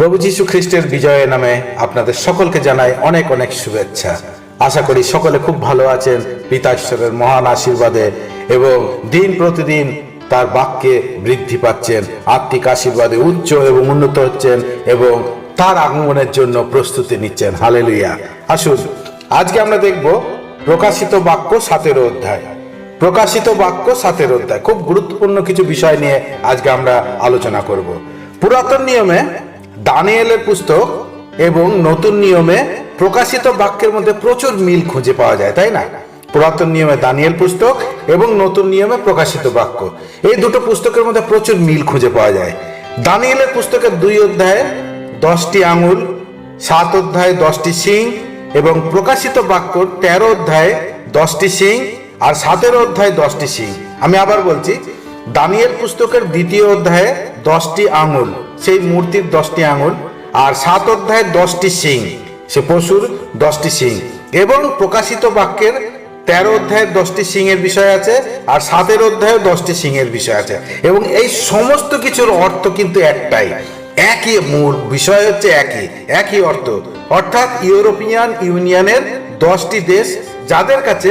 প্রভু যীশু খ্রিস্টের বিজয়ের নামে আপনাদের সকলকে জানাই অনেক অনেক শুভেচ্ছা। আশা করি সকলে খুব ভালো আছেন পিতা ঈশ্বরের মহান আশীর্বাদে এবং দিন প্রতিদিন তার বাক্যে বৃদ্ধি পাচ্ছেন, আত্মিক আশীর্বাদে উচ্চ এবং উন্নত হচ্ছেন এবং তার আগমনের জন্য প্রস্তুতি নিচ্ছেন। হালেলুয়া। আসুন আজকে আমরা দেখব প্রকাশিত বাক্য 17 অধ্যায়। প্রকাশিত বাক্য 17 অধ্যায় খুব গুরুত্বপূর্ণ কিছু বিষয় নিয়ে আজকে আমরা আলোচনা করব। পুরাতন নিয়মে দানিয়েলের পুস্তক এবং নতুন নিয়মে প্রকাশিত বাক্যের মধ্যে প্রচুর মিল খুঁজে পাওয়া যায়, তাই না? পুরাতন নিয়মে দানিয়েল পুস্তক এবং নতুন নিয়মে প্রকাশিত বাক্য, এই দুটো পুস্তকের মধ্যে প্রচুর মিল খুঁজে পাওয়া যায়। দানিয়েলের পুস্তকের 2 অধ্যায়ে 10টি আঙুল, 7 অধ্যায়ে 10টি সিং এবং প্রকাশিত বাক্য 13 অধ্যায়ে 10টি সিং আর 17 অধ্যায়ে 10টি সিং। আমি আবার বলছি, দানিয়েল পুস্তকের 2য় অধ্যায়ে 10টি আঙুল, সেই মূর্তির 10টি আঙুল, আর 7 অধ্যায়ে 10টি সিং, সে পশুর 10টি সিং, এবং প্রকাশিত বাক্যের 13 অধ্যায়ের 10টি সিং এর বিষয় আছে আর 17 অধ্যায়ে 10টি সিং এর বিষয় আছে। এবং এই সমস্ত কিছুর অর্থ কিন্তু একটাই, একই মূল বিষয় হচ্ছে একই অর্থ, অর্থাৎ ইউরোপিয়ান ইউনিয়নের 10টি দেশ যাদের কাছে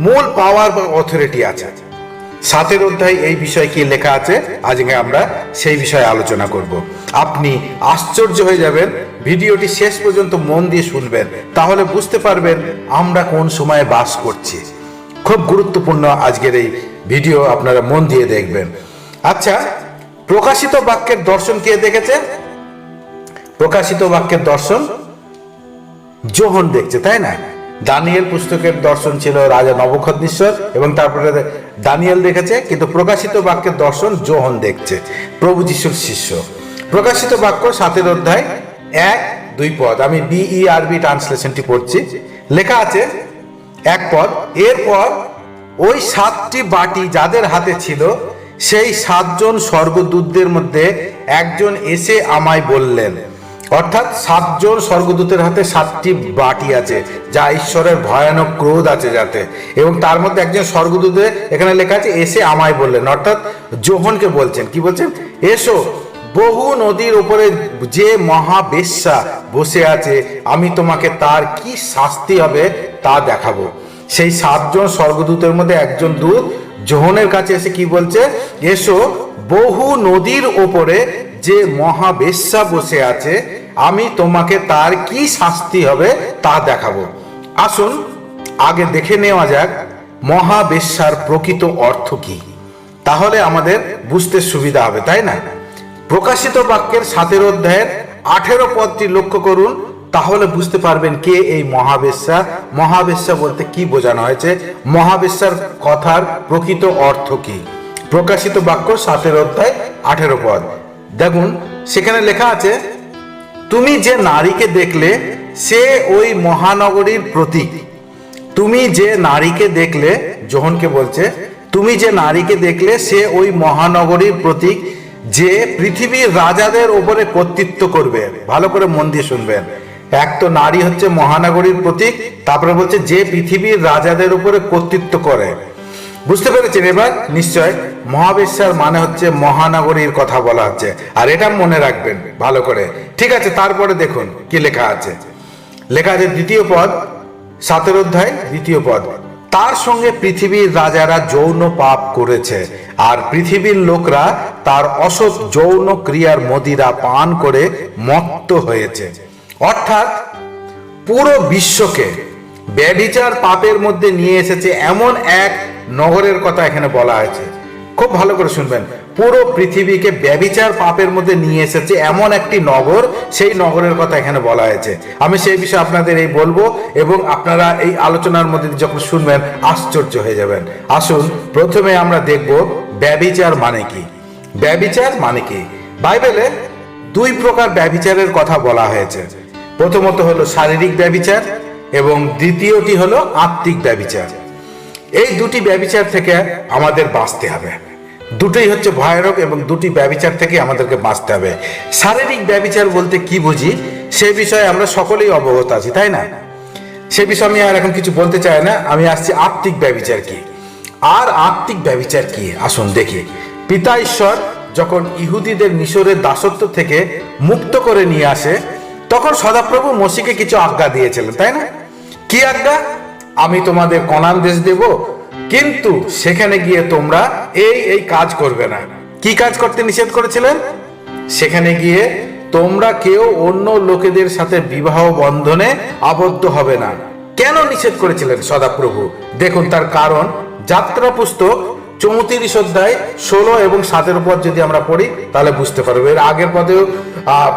মূল পাওয়ার বা অথরিটি আছে। 7 অধ্যায় এই বিষয় কি লেখা আছে, আজকে আমরা সেই বিষয়ে আলোচনা করব। আপনি আশ্চর্য হয়ে যাবেন, ভিডিওটি শেষ পর্যন্ত মন দিয়ে শুনবেন, তাহলে বুঝতে পারবেন আমরা কোন সময়ে বাস করছি। খুব গুরুত্বপূর্ণ আজকের এই ভিডিও, আপনারা মন দিয়ে দেখবেন। আচ্ছা, প্রকাশিত বাক্যের দর্শন কে দেখেছে? প্রকাশিত বাক্যের দর্শন যোহন দেখছে, তাই না? দানিয়েল পুস্তকের দর্শন ছিল রাজা নবুখদ্নেসর এবং তারপরে দানিয়েল দেখেছে, কিন্তু প্রকাশিত বাক্যের দর্শন যোহন দেখছে, প্রভু যিশুর শিষ্য। প্রকাশিত বাক্য 7 অধ্যায় 1-2 পদ, আমি BERB ট্রান্সলেশনটি পড়ছি। লেখা আছে 1 পদ, এরপর ওই 7টি বাটি যাদের হাতে ছিল সেই 7 জন স্বর্গদূতদের মধ্যে একজন এসে আমায় বললেন, অর্থাৎ 7 জন স্বর্গদূতের হাতে 7টি বাটি আছে, যা ঈশ্বরের ভয়ানক ক্রোধ আছে যাতে, এবং তার মধ্যে একজন স্বর্গদূতে এখানে লেখা আছে এসে আমায় বললেন, অর্থাৎ যোহনকে বলছেন। কি বলছেন? এসো, বহু নদীর উপরে যে মহাবেশ্যা বসে আছে, আমি তোমাকে তার কি শাস্তি হবে তা দেখাবো। সেই 7 জন স্বর্গদূতের মধ্যে একজন দূত যোহনের কাছে এসে কি বলছে? এসো, বহু নদীর উপরে যে মহাবেশ্যা বসে আছে, আমি তোমাকে তার কি শাস্তি হবে তা দেখাবো। আসুন আগে দেখে নেওয়া যাক মহাবেশ্যার প্রকৃত অর্থ কি, তাহলে আমাদের বুঝতে সুবিধা হবে, তাই না? প্রকাশিত বাক্যের 17 অধ্যায়ের 18 পদটি লক্ষ্য করুন, তাহলে বুঝতে পারবেন কে এই মহাবেশ্যা। মহাবেশ্যা বলতে কি বোঝানো হয়েছে, মহাবেশ্যার কথার প্রকৃত অর্থ কি। প্রকাশিত বাক্য 17 অধ্যায় 18 পদ দেখুন, সেখানে লেখা আছে, তুমি যে নারীকে দেখলে সে ওই মহানগরীর প্রতীক। তুমি যে নারীকে দেখলে, যোহনকে বলছে, তুমি যে নারীকে দেখলে সে ওই মহানগরীর প্রতীক, যে পৃথিবীর রাজাদের উপরে কর্তৃত্ব করবে। ভালো করে মন দিয়ে শুনবেন, এক তো নারী হচ্ছে মহানগরীর প্রতীক, তারপরে বলছে যে পৃথিবীর রাজাদের উপরে কর্তৃত্ব করে। বুঝতে পেরেছেন এবার নিশ্চয়? মহাবেশ্যার মানে হচ্ছে মহানগরীর কথা বলা হচ্ছে, আর এটা মনে রাখবেন ভালো করে। ঠিক আছে, তারপরে দেখুন কি লেখা আছে। লেখা আছে 2য় পদ, 17 অধ্যায় 2য় পদ, তার সঙ্গে পৃথিবীর রাজারা যৌন পাপ করেছে, আর পৃথিবীর লোকরা তার অসৎ যৌন ক্রিয়ার মদিরা পান করে মত্ত হয়েছে। অর্থাৎ পুরো বিশ্বকে ব্যভিচার পাপের মধ্যে নিয়ে এসেছে এমন এক নগরের কথা এখানে বলা হয়েছে। খুব ভালো করে শুনবেন, পুরো পৃথিবীকে ব্যভিচার পাপের মধ্যে নিয়ে এসেছে এমন একটি নগর, সেই নগরের কথা এখানে বলা হয়েছে। আমি সেই বিষয়ে আপনাদের এই বলবো, এবং আপনারা এই আলোচনার মধ্যে যখন শুনবেন আশ্চর্য হয়ে যাবেন। আসুন প্রথমে আমরা দেখব ব্যভিচার মানে কি। ব্যভিচার মানে কি? বাইবেলে 2 প্রকার ব্যভিচারের কথা বলা হয়েছে। প্রথমত হলো শারীরিক ব্যভিচার এবং দ্বিতীয়টি হলো আত্মিক ব্যভিচার। এই 2টি ব্যভিচার থেকে আমাদের বাঁচতে হবে। দুটোই হচ্ছে ভয়ানক এবং 2টি ব্যভিচার থেকে আমাদেরকে বাঁচতে হবে। শারীরিক ব্যভিচার বলতে কি বুঝি সে বিষয়ে আমরা সকলেই অবগত আছি, তাই না? সে বিষয়ে আমি আর এখন কিছু বলতে চাই না। আমি আসছি আত্মিক ব্যভিচার কি। আর আত্মিক ব্যভিচার কি আসুন দেখি। পিতা ঈশ্বর যখন ইহুদিদের মিশরের দাসত্ব থেকে মুক্ত করে নিয়ে আসে, তখন সদাপ্রভু মসিকে কিছু আজ্ঞা দিয়েছিলেন, তাই না? কি আজ্ঞা? আমি তোমাদের কনান দেশ দেব, কিন্তু সেখানে গিয়ে তোমরা এই কাজ করবে না। কি কাজ করতে নিষেধ করেছিলেন? সেখানে গিয়ে তোমরা কেউ অন্য লোকেদের সাথে বিবাহ বন্ধনে আবদ্ধ হবে না। কেন নিষেধ করেছিলেন সদাপ্রভু? দেখুন তার কারণ, যাত্রা পুস্তক 34 অধ্যায় 16 এবং 17 পদ যদি আমরা পড়ি তাহলে বুঝতে পারবো। এর আগের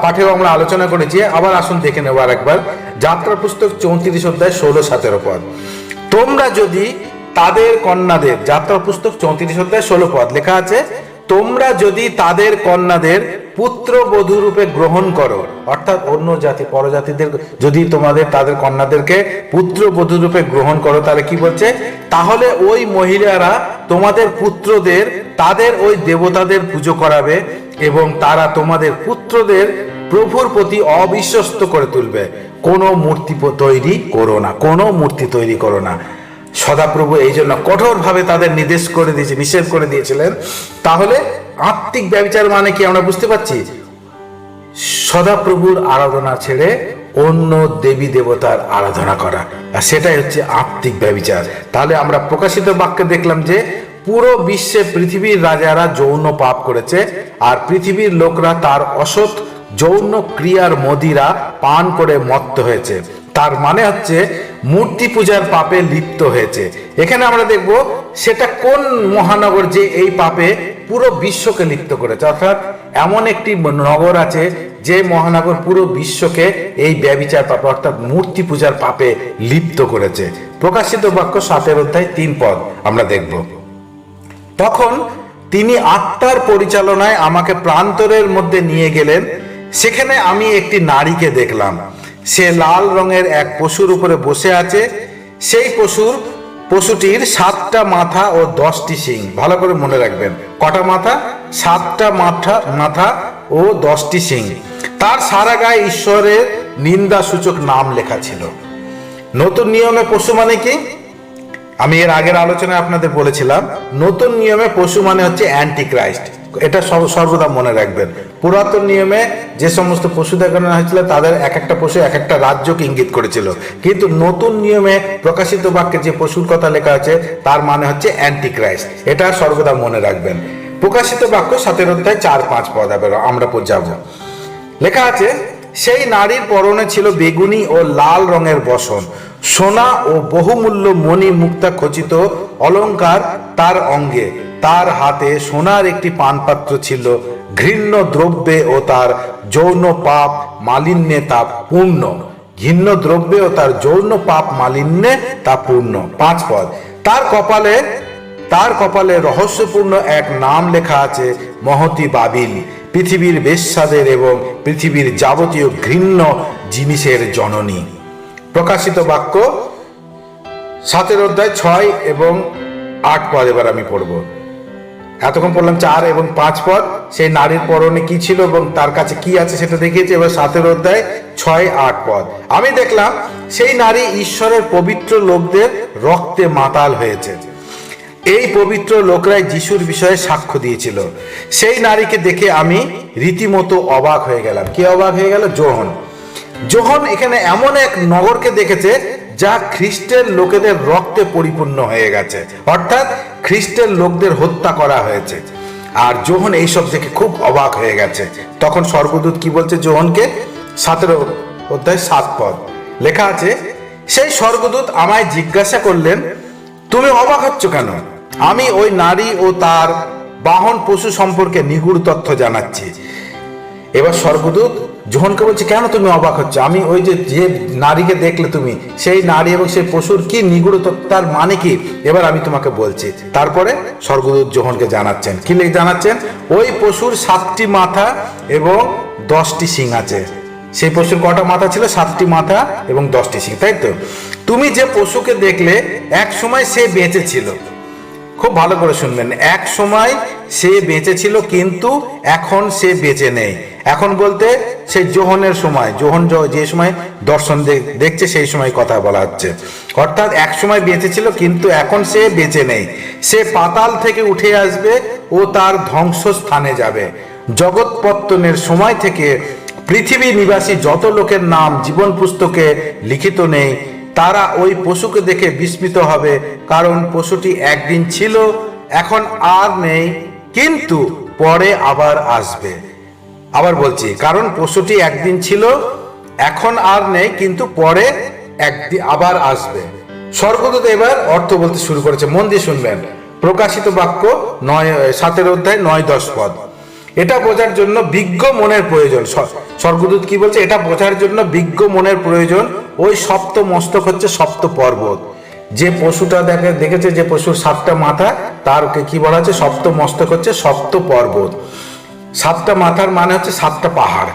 পাঠেও আমরা আলোচনা করেছি, আবার আসুন দেখে নেব আরেকবার। যাত্রা পুস্তক 34 অধ্যায় 16-17 পদ। তোমরা যদি তাদের কন্যাদের, যাত্রা পুস্তক 34 অধ্যায় 16 পদ লেখা আছে, তোমরা যদি তাদের কন্যাদের পুত্র বধূ রূপে গ্রহণ করো, অর্থাৎ অন্য জাতি পরজাতিদের যদি তাদের কন্যাদেরকে পুত্র বধূ রূপে গ্রহণ করো, তাহলে কি বলছে? তাহলে ওই মহিলারা তোমাদের পুত্রদের তাদের ওই দেবতাদের পুজো করাবে এবং তারা তোমাদের পুত্রদের প্রভুর প্রতি অবিশ্বস্ত করে তুলবে। কোনো মূর্তি তৈরি করো না, কোনো মূর্তি তৈরি করো না। সদাপ্রভু এই জন্য কঠোরভাবে তাদের নিষেধ করে দিয়েছিলেন। তাহলে আত্মিক ব্যভিচার মানে কি আমরা বুঝতে পারছি? সদাপ্রভুর আরাধনা ছেড়ে অন্য দেবী দেবতার আরাধনা করা, আর সেটাই হচ্ছে আত্মিক ব্যভিচার। তাহলে আমরা প্রকাশিত বাক্যে দেখলাম যে পুরো বিশ্বে পৃথিবীর রাজারা যৌন পাপ করেছে, আর পৃথিবীর লোকরা তার অসৎ যৌন ক্রিয়ার মদিরা পান করে মত্ত হয়েছে। তার মানে হচ্ছে মূর্তি পূজার পাপে লিপ্ত হয়েছে। এখানে আমরা দেখব সেটা কোন মহানগর যে এই পাপে পুরো বিশ্বকে লিপ্ত করেছে। অর্থাৎ এমন একটি নগর আছে যে মহানগর পুরো বিশ্বকে এই ব্যভিচার পাপে অর্থাৎ মূর্তি পূজার পাপে লিপ্ত করেছে। প্রকাশিত বাক্য 7 অধ্যায় 3 পদ আমরা দেখব। তখন তিনি আত্মার পরিচালনায় আমাকে প্রান্তরের মধ্যে নিয়ে গেলেন। সেখানে আমি একটি নারীকে দেখলাম। সে লাল রঙের এক পশুর উপরে বসে আছে। সেই পশুটির 7টা মাথা ও 10টি শিং। ভালো করে মনে রাখবেন, কটা মাথা? 7টা মাথা ও 10টি শিং। তার সারা গায়ে ঈশ্বরের নিন্দাসূচক নাম লেখা ছিল। নতুন নিয়মে পশু মানে কি? আমি এর আগের আলোচনায় আপনাদের বলেছিলাম, নতুন নিয়মে পশু মানে হচ্ছে অ্যান্টিক্রাইস্ট। এটা সর্বদা মনে রাখবেন। পুরাতন নিয়মে যে সমস্ত পশু দেখানো হয়েছিল তাদের এক একটা পশু এক একটা রাজ্যকে ইঙ্গিত করেছিল, কিন্তু নতুন নিয়মে প্রকাশিত বাক্যে যে পশুর কথা লেখা আছে তার মানে হচ্ছে অ্যান্টিক্রাইস্ট। এটা সর্বদা মনে রাখবেন। প্রকাশিত বাক্য 7 অধ্যায় 4-5 পদ আমরা যাব। লেখা আছে, সেই নারীর পরনে ছিল বেগুনি ও লাল রঙের বসন, সোনা ও বহুমূল্য মণি মুক্তা খচিত অলংকার তার অঙ্গে। তার হাতে সোনার একটি পানপাত্র ছিল। ঘৃণ্য দ্রব্যে ও তার যৌন পাপ মালিন্যে তা পূর্ণ। ঘৃণ্য দ্রব্যে ও তার যৌন পাপ মালিন্যে তা পূর্ণ। 5 পদ। তার কপালে রহস্যপূর্ণ এক নাম লেখা আছে, মহতী বাবিল, পৃথিবীর বেশ্যাদের এবং পৃথিবীর যাবতীয় ঘৃণ্য জিনিসের জননী। প্রকাশিত বাক্য 7 অধ্যায় 6 এবং 8 পদ এবার আমি পড়ব। এতক্ষণ পড়লাম 4 এবং 5 পদ। সেই নারীর পরনে কি ছিল এবং তার কাছে কি আছে সেটা দেখিয়েছি। এবার 7 অধ্যায় 6-8 পদ। আমি দেখলাম সেই নারী ঈশ্বরের পবিত্র লোকদের রক্তে মাতাল হয়েছে। এই পবিত্র লোকরাই যিশুর বিষয়ে সাক্ষ্য দিয়েছিল। সেই নারীকে দেখে আমি রীতিমতো অবাক হয়ে গেলাম। কে অবাক হয়ে গেল? যোহন এখানে এমন এক নগরকে দেখেছে যা খ্রিস্টের লোকেদের রক্তে পরিপূর্ণ হয়ে গেছে, অর্থাৎ খ্রিস্টের লোকদের হত্যা করা হয়েছে। আর যোহন এইসব দেখে খুব অবাক হয়ে গেছে। তখন স্বর্গদূত কি বলছে যোহনকে? 7 অধ্যায় 7 পদ লেখা আছে, সেই স্বর্গদূত আমায় জিজ্ঞাসা করলেন, তুমি অবাক হচ্ছ কেন? আমি ওই নারী ও তার বাহন পশু সম্পর্কে নিগুড় তথ্য জানাচ্ছি। এবার স্বর্গদূত যোহনকে বলছে, কেন তুমি অবাক হচ্ছ? আমি ওই যে নারীকে দেখলে তুমি, সেই নারী এবং সেই পশুর কি নিগুড় তথ্য, তার মানে কি এবার আমি তোমাকে বলছি। তারপরে স্বর্গদূত যোহনকে জানাচ্ছেন, কি জানাচ্ছেন? ওই পশুর 7টি মাথা এবং 10টি শিং আছে। সেই পশুর কটা মাথা ছিল? 7টি মাথা এবং 10টি শিং, তাই তো? তুমি যে পশুকে দেখলে এক সময় সে বেঁচে ছিল। খুব ভালো করে শুনবেন, এক সময় সে বেঁচে ছিল কিন্তু এখন সে বেঁচে নেই। এখন বলতে সেই যোহনের সময়, যে সময় দর্শন দেখছে সেই সময় কথা বলা হচ্ছে। অর্থাৎ এক সময় বেঁচে ছিল কিন্তু এখন সে বেঁচে নেই, সে পাতাল থেকে উঠে আসবে ও তার ধ্বংসস্থানে যাবে। জগৎ পত্তনের সময় থেকে পৃথিবী নিবাসী যত লোকের নাম জীবন পুস্তকে লিখিত নেই তারা ওই পশুকে দেখে বিস্মিত হবে, কারণ পশুটি একদিন ছিল, এখন আর নেই, কিন্তু পরে আবার আসবে। আবার বলছি, কারণ পশুটি একদিন ছিল, এখন আর নেই, কিন্তু পরে একদিন আবার আসবে। স্বর্গদূত এবার অর্থ বলতে শুরু করেছে, মন দিয়ে শুনবেন। প্রকাশিত বাক্য 7 অধ্যায় 9-10 পদ। এটা বোঝার জন্য বিজ্ঞ মনের প্রয়োজন। স্বর্গদূত কি বলছে? এটা বোঝার জন্য বিজ্ঞ মনের প্রয়োজন। ওই সপ্ত মস্তক হচ্ছে সপ্ত পর্বত। যে পশুটা দেখেছে, যে পশুর 7টা মাথা, তারকে কি বলা হচ্ছে? সপ্ত মস্তক হচ্ছে সপ্ত পর্বত। 7টা মাথার মানে হচ্ছে 7টা পাহাড়,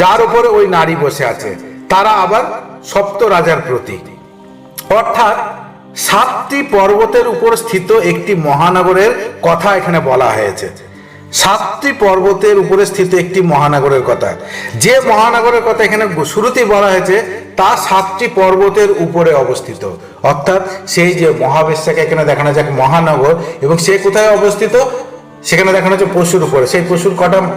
যার উপরে ওই নারী বসে আছে, তারা আবার সপ্ত রাজার প্রতীক। অর্থাৎ 7টি পর্বতের উপর স্থিত একটি মহানগরের কথা এখানে বলা হয়েছে। 7টি পর্বতের উপরে স্থিত একটি মহানগরের কথা। যে মহানগরের কথা এখানে শুরুতেই বলা হয়েছে তা 7টি পর্বতের উপরে অবস্থিত। অর্থাৎ সেই যে মহাবেশ্যাকে এখানে দেখানো যাক মহানগর, এবং সে কোথায় অবস্থিত? সেখানে দেখানো হচ্ছে পশুর উপরে। সেই পশুর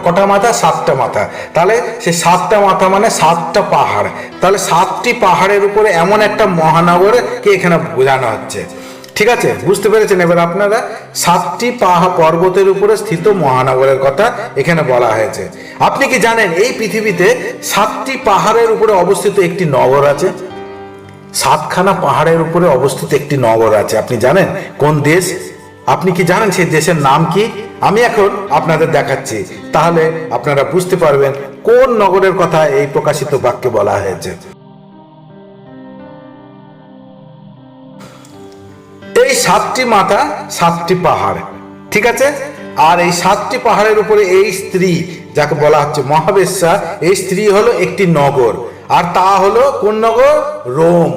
কটা মাথা? 7টা মাথা। তাহলে সেই 7টা মাথা মানে 7টা পাহাড়। তাহলে 7টি পাহাড়ের উপরে এমন একটা মহানগরকে এখানে বোঝানো হচ্ছে। ঠিক আছে, বুঝতে পেরেছেন এবার আপনারা? 7টি পর্বতের উপরে স্থিত মহানগরের কথা এখানে বলা হয়েছে। আপনি কি জানেন এই পৃথিবীতে 7টি পাহাড়ের উপরে অবস্থিত একটি নগর আছে? 7খানা পাহাড়ের উপরে অবস্থিত একটি নগর আছে। আপনি জানেন কোন দেশ? আপনি কি জানেন সেই দেশের নাম কি? আমি এখন আপনাদের দেখাচ্ছি, তাহলে আপনারা বুঝতে পারবেন কোন নগরের কথা এই প্রকাশিত বাক্যে বলা হয়েছে। এই 7টি মাথা 7টি পাহাড়, ঠিক আছে? আর এই 7টি পাহাড়ের উপরে এই স্ত্রী যাকে বলা হচ্ছে মহাবেশ্যা, এই স্ত্রী হলো একটি নগর। আর তা হলো কোন নগর? রোম।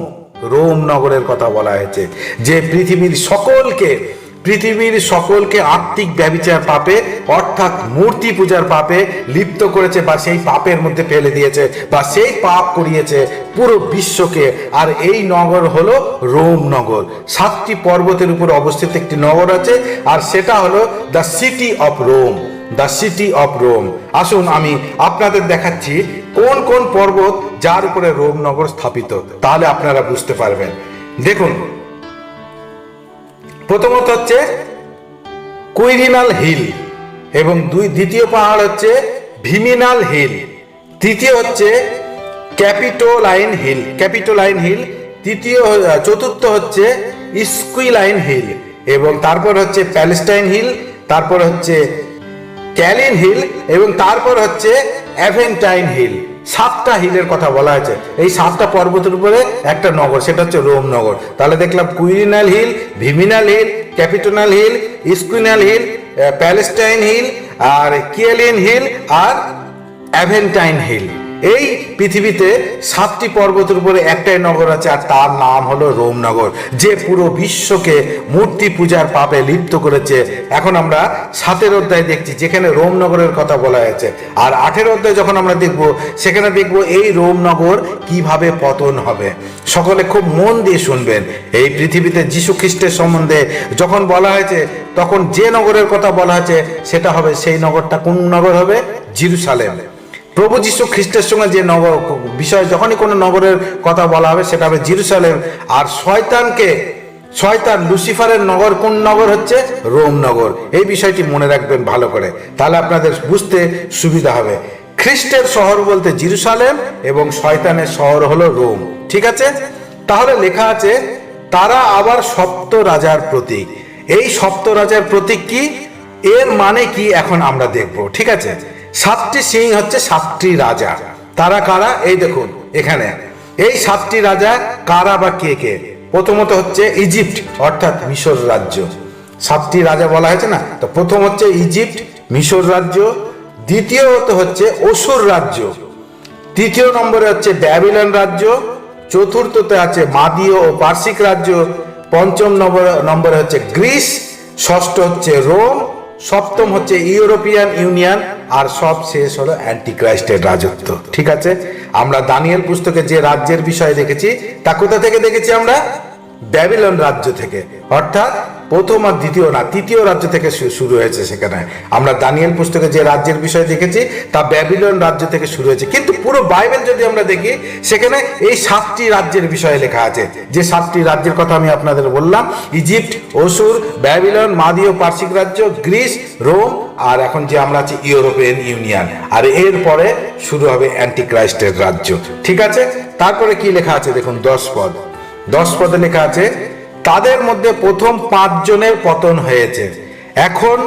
রোম নগরের কথা বলা হয়েছে, যে পৃথিবীর সকলকে আত্মিক ব্যভিচার পাপে, অর্থাৎ মূর্তি পূজার পাপে লিপ্ত করেছে, বা সেই পাপের মধ্যে ফেলে দিয়েছে, বা সেই পাপ করিয়েছে পুরো বিশ্বকে। আর এই নগর হলো রোম নগর। 7টি পর্বতের উপর অবস্থিত একটি নগর আছে, আর সেটা হলো the city of Rome. The city of Rome. আসুন আমি আপনাদের দেখাচ্ছি কোন কোন পর্বত যার উপরে রোম নগর স্থাপিত, তাহলে আপনারা বুঝতে পারবেন। দেখুন, প্রথমত হচ্ছে কুইরিনাল হিল, এবং দ্বিতীয় পাহাড় হচ্ছে ভিমিনাল হিল, তৃতীয় হচ্ছে ক্যাপিটোলাইন হিল, চতুর্থ হচ্ছে স্কুইলাইন হিল, এবং তারপর হচ্ছে প্যালেস্টাইন হিল, তারপর হচ্ছে ক্যালিন হিল, এবং তারপর হচ্ছে অ্যাভেন্টাইন হিল। 7টা হিলের কথা বলা হয়েছে। এই 7টা পর্বতের উপরে একটা নগর, সেটা হচ্ছে রোম নগর। তাহলে দেখলাম Quirinal hill, Viminal hill, Capitoline hill, Esquiline hill, Palestine hill, আর কিয়েলিন হিল, আর অ্যাভেন্টাইন হিল। এই পৃথিবীতে 7টি পর্বতের উপরে একটাই নগর আছে, আর তার নাম হলো রোম নগর, যে পুরো বিশ্বকে মূর্তি পূজার পাপে লিপ্ত করেছে। এখন আমরা 7 অধ্যায় দেখছি, যেখানে রোম নগরের কথা বলা হয়েছে। আর 8 অধ্যায় যখন আমরা দেখব, সেখানে দেখব এই রোম নগর কিভাবে পতন হবে। সকলে খুব মন দিয়ে শুনবেন। এই পৃথিবীতে যীশু খ্রিস্টের সম্বন্ধে যখন বলা হয়েছে, তখন যে নগরের কথা বলা হয়েছে সেটা হবে, সেই নগরটা কোন নগর হবে? জেরুজালেম। প্রভু যীশু খ্রিস্টের সঙ্গে যে নগর বিষয়, যখনই কোনো নগরের কথা বলা হবে সেটা হবে জেরুজালেম। আর শয়তান লুসিফারের নগর কোন নগর হচ্ছে? রোম নগর। এই বিষয়টি মনে রাখবেন ভালো করে, তাহলে আপনাদের বুঝতে সুবিধা হবে। খ্রিস্টের শহর বলতে জেরুজালেম, এবং শয়তানের শহর হলো রোম। ঠিক আছে? তাহলে লেখা আছে তারা আবার সপ্ত রাজার প্রতীক। এই সপ্ত রাজার প্রতীক কি, এর মানে কি এখন আমরা দেখব। ঠিক আছে? 7টি সিং হচ্ছে 7টি রাজা। তারা কারা? এই দেখুন এখানে এই 7টি রাজা কারা বা কে কে? প্রথমত হচ্ছে ইজিপ্ট, অর্থাৎ মিশর রাজ্য। 7টি রাজা বলা হয়েছে না, তো প্রথম হচ্ছে ইজিপ্ট, মিশর রাজ্য। দ্বিতীয়ত হচ্ছে অসুর রাজ্য। তৃতীয় নম্বরে হচ্ছে ব্যাবিলন রাজ্য। চতুর্থতে আছে মাদীয় ও পার্সিক রাজ্য। পঞ্চম নম্বরে হচ্ছে গ্রিস। ষষ্ঠ হচ্ছে রোম। সপ্তম হচ্ছে ইউরোপিয়ান ইউনিয়ন, আর সব শেষ হলো অ্যান্টিক্রাইস্টের রাজত্ব। ঠিক আছে, আমরা দানিয়েল পুস্তকে যে রাজ্যের বিষয় দেখেছি তা কোথা থেকে দেখেছি? আমরা ব্যাবিলন রাজ্য থেকে, অর্থাৎ প্রথম আর দ্বিতীয় না, তৃতীয় রাজ্য থেকে শুরু হয়েছে। সেখানে আমরা দানিয়েল পুস্তকে যে রাজ্যের বিষয় দেখেছি তা ব্যাবিলন রাজ্য থেকে শুরু হয়েছে। কিন্তু পুরো বাইবেল যদি আমরা দেখি সেখানে এই 7টি রাজ্যের বিষয়ে লেখা আছে। যে 7টি রাজ্যের কথা আমি আপনাদের বললাম, ইজিপ্ট, অসুর, ব্যাবিলন, মাদীয় পার্সিক রাজ্য, গ্রিস, রোম, আর এখন যে আমরা আছি ইউরোপিয়ান ইউনিয়ন। আর এরপরে শুরু হবে অ্যান্টিক্রাইস্টের রাজ্য। ঠিক আছে, তারপরে কি লেখা আছে দেখুন, 10 পদে লেখা আছে, তাদের মধ্যে প্রথম 5 জনের পতন হয়েছে। এখন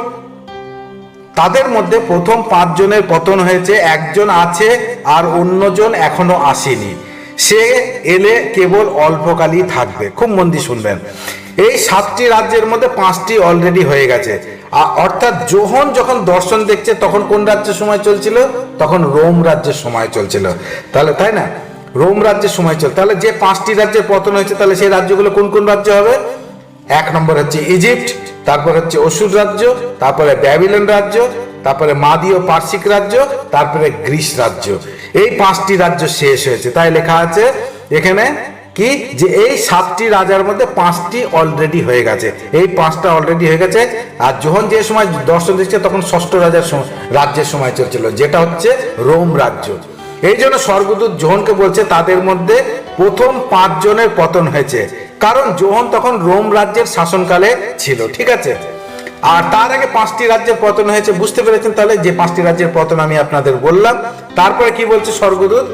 তাদের মধ্যে প্রথম 5 জনের পতন হয়েছে, একজন আছে আর অন্যজন এখনো আসেনি। সে এলে কেবল অল্পকালই থাকবে। খুব মন দিয়ে শুনবেন, এই 7টি রাজ্যের মধ্যে 5টি অলরেডি হয়ে গেছে। অর্থাৎ যোহন যখন দর্শন দেখছে তখন কোন রাজ্যের সময় চলছিল? তখন রোম রাজ্যের সময় চলছিল। তাহলে তাই না, রোম রাজ্যের সময় চল। তাহলে যে 5টি রাজ্যের পতন হয়েছে, তাহলে সেই রাজ্যগুলো কোন কোন রাজ্য হবে? 1 নম্বর হচ্ছে ইজিপ্ট, তারপর হচ্ছে অসুর রাজ্য, তারপরে ব্যাবিলন রাজ্য, তারপরে মাদীয় পার্সিক রাজ্য, তারপরে গ্রিস রাজ্য। এই 5টি রাজ্য শেষ হয়েছে। তাই লেখা আছে এখানে কি, যে এই 7টি রাজার মধ্যে 5টি অলরেডি হয়ে গেছে। এই 5টা অলরেডি হয়ে গেছে। আর যখন যে সময় দর্শন দিচ্ছে তখন 6ষ্ঠ রাজ্যের সময় চলছিল, যেটা হচ্ছে রোম রাজ্য। এই জন্য স্বর্গদূত যোহনকে বলছে তাদের মধ্যে প্রথম 5 জনের পতন হয়েছে, কারণ যোহন তখন রোম রাজ্যের শাসনকালে ছিল। ঠিক আছে, আর তার আগে 5টি রাজ্যের পতন হয়েছে। বুঝতে পেরেছেন তাহলে যে 5টি রাজ্যের পতন আমি আপনাদের বললাম। তারপরে কি বলছে স্বর্গদূত?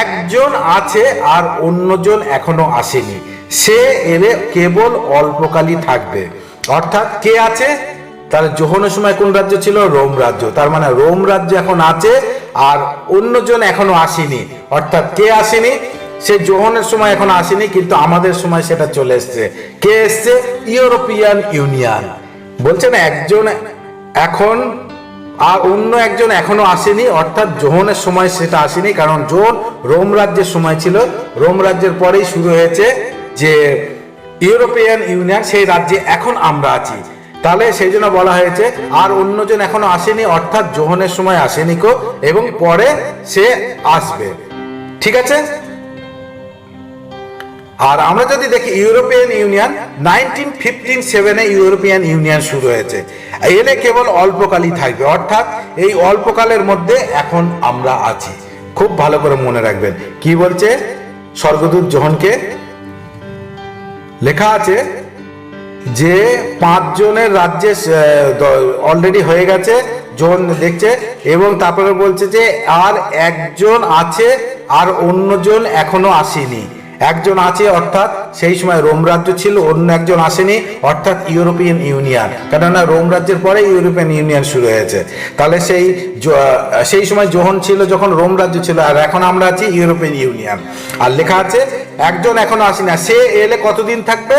একজন আছে আর অন্যজন এখনো আসেনি, সে এলে কেবল অল্পকালই থাকবে। অর্থাৎ কে আছে? তাহলে যোহনের সময় কোন রাজ্য ছিল? রোম রাজ্য। তার মানে রোম রাজ্য এখন আছে আর অন্যজন এখনো আসেনি। অর্থাৎ কে আসেনি? সে যোহনের সময় এখনো আসেনি, কিন্তু আমাদের সময় সেটা চলে এসছে। কে এসছে? European union. বলছে না, একজন এখন আর অন্য একজন এখনো আসেনি, অর্থাৎ যোহনের সময় সেটা আসেনি, কারণ যোহন রোম রাজ্যের সময় ছিল। রোম রাজ্যের পরেই শুরু হয়েছে যে ইউরোপিয়ান ইউনিয়ন, সেই রাজ্যে এখন আমরা আছি। তাহলে সেই জন্য বলা হয়েছে আর অন্যজন এখনো আসেনি, অর্থাৎ যোহনের সময় আসেনি কো, এবং পরে সে আসবে। ঠিক আছে, আর আমরা যদি দেখি ইউরোপিয়ান ইউনিয়ন 1957 ইউরোপিয়ান ইউনিয়ন শুরু হয়েছে। এলে কেবল অল্পকালই থাকবে, অর্থাৎ এই অল্পকালের মধ্যে এখন আমরা আছি। খুব ভালো করে মনে রাখবেন কি বলছে স্বর্গদূত যোহনকে। লেখা আছে যে 5 জনের রাজ্যে অলরেডি হয়ে গেছে, যোহন দেখছে, এবং তারপরে বলছে যে আর একজন আছে আর অন্যজন এখনো আসেনি। একজন আছে অর্থাৎ সেই সময় রোম রাজ্য ছিল, অন্য একজন আসেনি অর্থাৎ ইউরোপিয়ান ইউনিয়ন, কেননা রোম রাজ্যের পরে ইউরোপিয়ান ইউনিয়ন শুরু হয়েছে। তাহলে সেই সময় যোহন ছিল যখন রোম রাজ্য ছিল, আর এখন আমরা আছি ইউরোপিয়ান ইউনিয়ন। আর লেখা আছে একজন এখনো আসেনি, না সে এলে কতদিন থাকবে?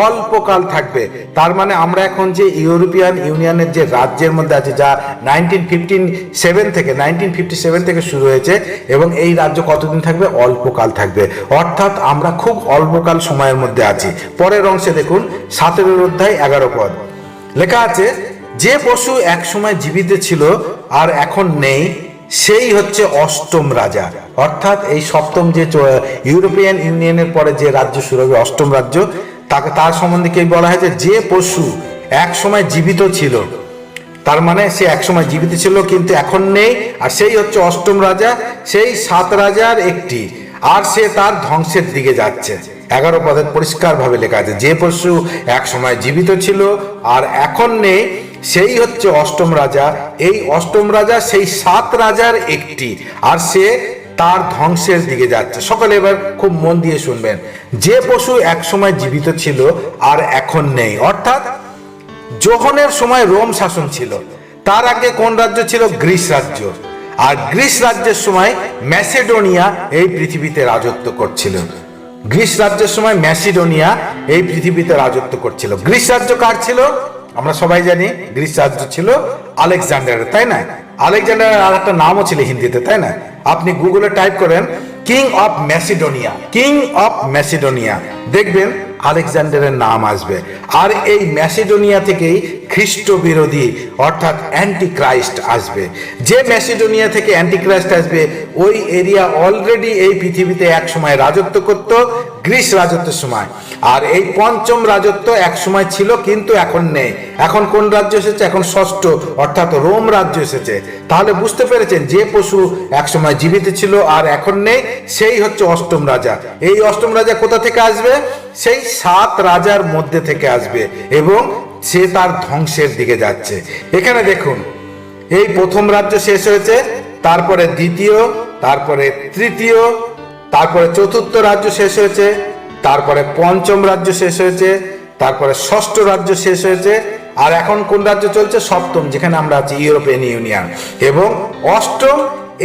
অল্পকাল থাকবে। তার মানে আমরা এখন যে ইউরোপিয়ান ইউনিয়নের যে রাজ্যের মধ্যে আছে, যা 1957 থেকে শুরু হয়েছে, এবং এই রাজ্য কতদিন থাকবে? অল্পকাল থাকবে। অর্থাৎ আমরা খুব অল্পকাল সময়ের মধ্যে আছি। পরের অংশে দেখুন 17 অধ্যায় 11 পদ লেখা আছে, যে পশু এক সময় জীবিত ছিল আর এখন নেই, সেই হচ্ছে অষ্টম রাজা। অর্থাৎ এই সপ্তম যে ইউরোপিয়ান ইউনিয়নের পরে যে রাজ্য শুরু হবে, অষ্টম রাজ্য, তার সম্বন্ধে কি বলা হয়েছে? যে পশু এক সময় জীবিত ছিল, তার মানে সে এক সময় জীবিত ছিল কিন্তু এখন নেই, আর সেই হচ্ছে অষ্টম রাজা, সেই 7 রাজার একটি, আর সে তার ধ্বংসের দিকে যাচ্ছে। 11 পদে পরিষ্কার ভাবে লেখা আছে, যে পশু এক সময় জীবিত ছিল আর এখন নেই, সেই হচ্ছে অষ্টম রাজা। এই অষ্টম রাজা সেই 7 রাজার একটি, আর সে তার ধ্বংসের দিকে যাচ্ছে। সকলে এবার খুব মন দিয়ে শুনবেন, যে পশু এক সময় জীবিত ছিল আর এখন নেই, অর্থাৎ যোহনের সময় রোম শাসন ছিল, তার আগে কোন রাজ্য ছিল? গ্রিস রাজ্য। আর গ্রিস রাজ্যের সময় ম্যাসেডোনিয়া এই পৃথিবীতে রাজত্ব করছিল। গ্রিস রাজ্যের সময় ম্যাসিডোনিয়া এই পৃথিবীতে রাজত্ব করছিল। গ্রিস রাজ্য কার ছিল? আমরা সবাই জানি গ্রিস রাজ্য ছিল আলেকজান্ডারের, তাই না? আলেকজান্ডারের আর একটা নামও ছিল হিন্দিতে, তাই না? আপনি গুগলে টাইপ করেন king of Macedonia, king of Macedonia, দেখবেন আলেকজান্ডারের নাম আসবে। আর এই ম্যাসিডোনিয়া থেকেই খ্রিস্ট বিরোধী অর্থাৎ অ্যান্টি ক্রাইস্ট আসবে। যে ম্যাসিডোনিয়া থেকে অ্যান্টি ক্রাইস্ট আসবে ওই এরিয়া অলরেডি এই পৃথিবীতে এক সময় রাজত্ব করত, গ্রিস রাজত্বের সময়। আর এই পঞ্চম রাজত্ব এক সময় ছিল কিন্তু এখন নেই। এখন কোন রাজ্য এসেছে? এখন ষষ্ঠ অর্থাৎ রোম রাজ্য এসেছে। তাহলে বুঝতে পেরেছেন যে পশু এক সময় জীবিত ছিল আর এখন নেই, সেই হচ্ছে অষ্টম রাজা। এই অষ্টম রাজা কোথা থেকে আসবে? সেই 7 রাজার মধ্যে থেকে আসবে এবং সে তার ধ্বংসের দিকে যাচ্ছে। এখানে দেখুন, এই প্রথম রাজ্য শেষ হয়েছে, তারপরে দ্বিতীয়, তারপরে তৃতীয়, তারপরে চতুর্থ রাজ্য শেষ হয়েছে, তারপরে পঞ্চম রাজ্য শেষ হয়েছে, তারপরে ষষ্ঠ রাজ্য শেষ হয়েছে, আর এখন কোন রাজ্য চলছে? সপ্তম, যেখানে আমরা আছি ইউরোপিয়ান ইউনিয়ন। এবং অষ্টম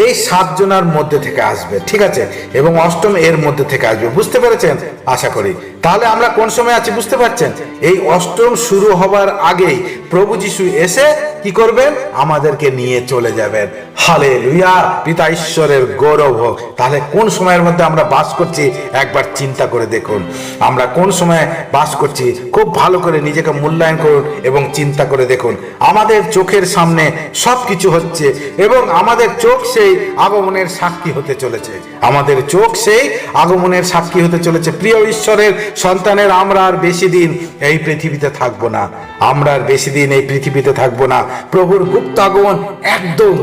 এই 7 জনের মধ্যে থেকে আসবে, ঠিক আছে? এবং অষ্টম এর মধ্যে থেকে আসবে। বুঝতে পেরেছেন আশা করি? তাহলে আমরা কোন সময় আছি বুঝতে পারছেন? এই অষ্টম শুরু হবার আগেই প্রভু যিশু এসে কি করবেন? আমাদেরকে নিয়ে চলে যাবেন। হালেলুয়া! পিতা ঈশ্বরের গৌরব হোক। তাহলে কোন সময়ের মধ্যে আমরা বাস করছি একবার চিন্তা করে দেখুন। আমরা কোন সময়ে বাস করছি খুব ভালো করে নিজেকে মূল্যায়ন করুন এবং চিন্তা করে দেখুন। আমাদের চোখের সামনে সব কিছু হচ্ছে এবং আমাদের চোখ সেই আগমনের সাক্ষী হতে চলেছে। আমাদের চোখ সেই আগমনের সাক্ষী হতে চলেছে। প্রিয় ঈশ্বরের সন্তানের, আমরা আর বেশি দিন এই পৃথিবীতে থাকবো না। আমরা আর বেশি দিন এই পৃথিবীতে থাকবো না। প্রভুর গুপ্ত আগমন একদম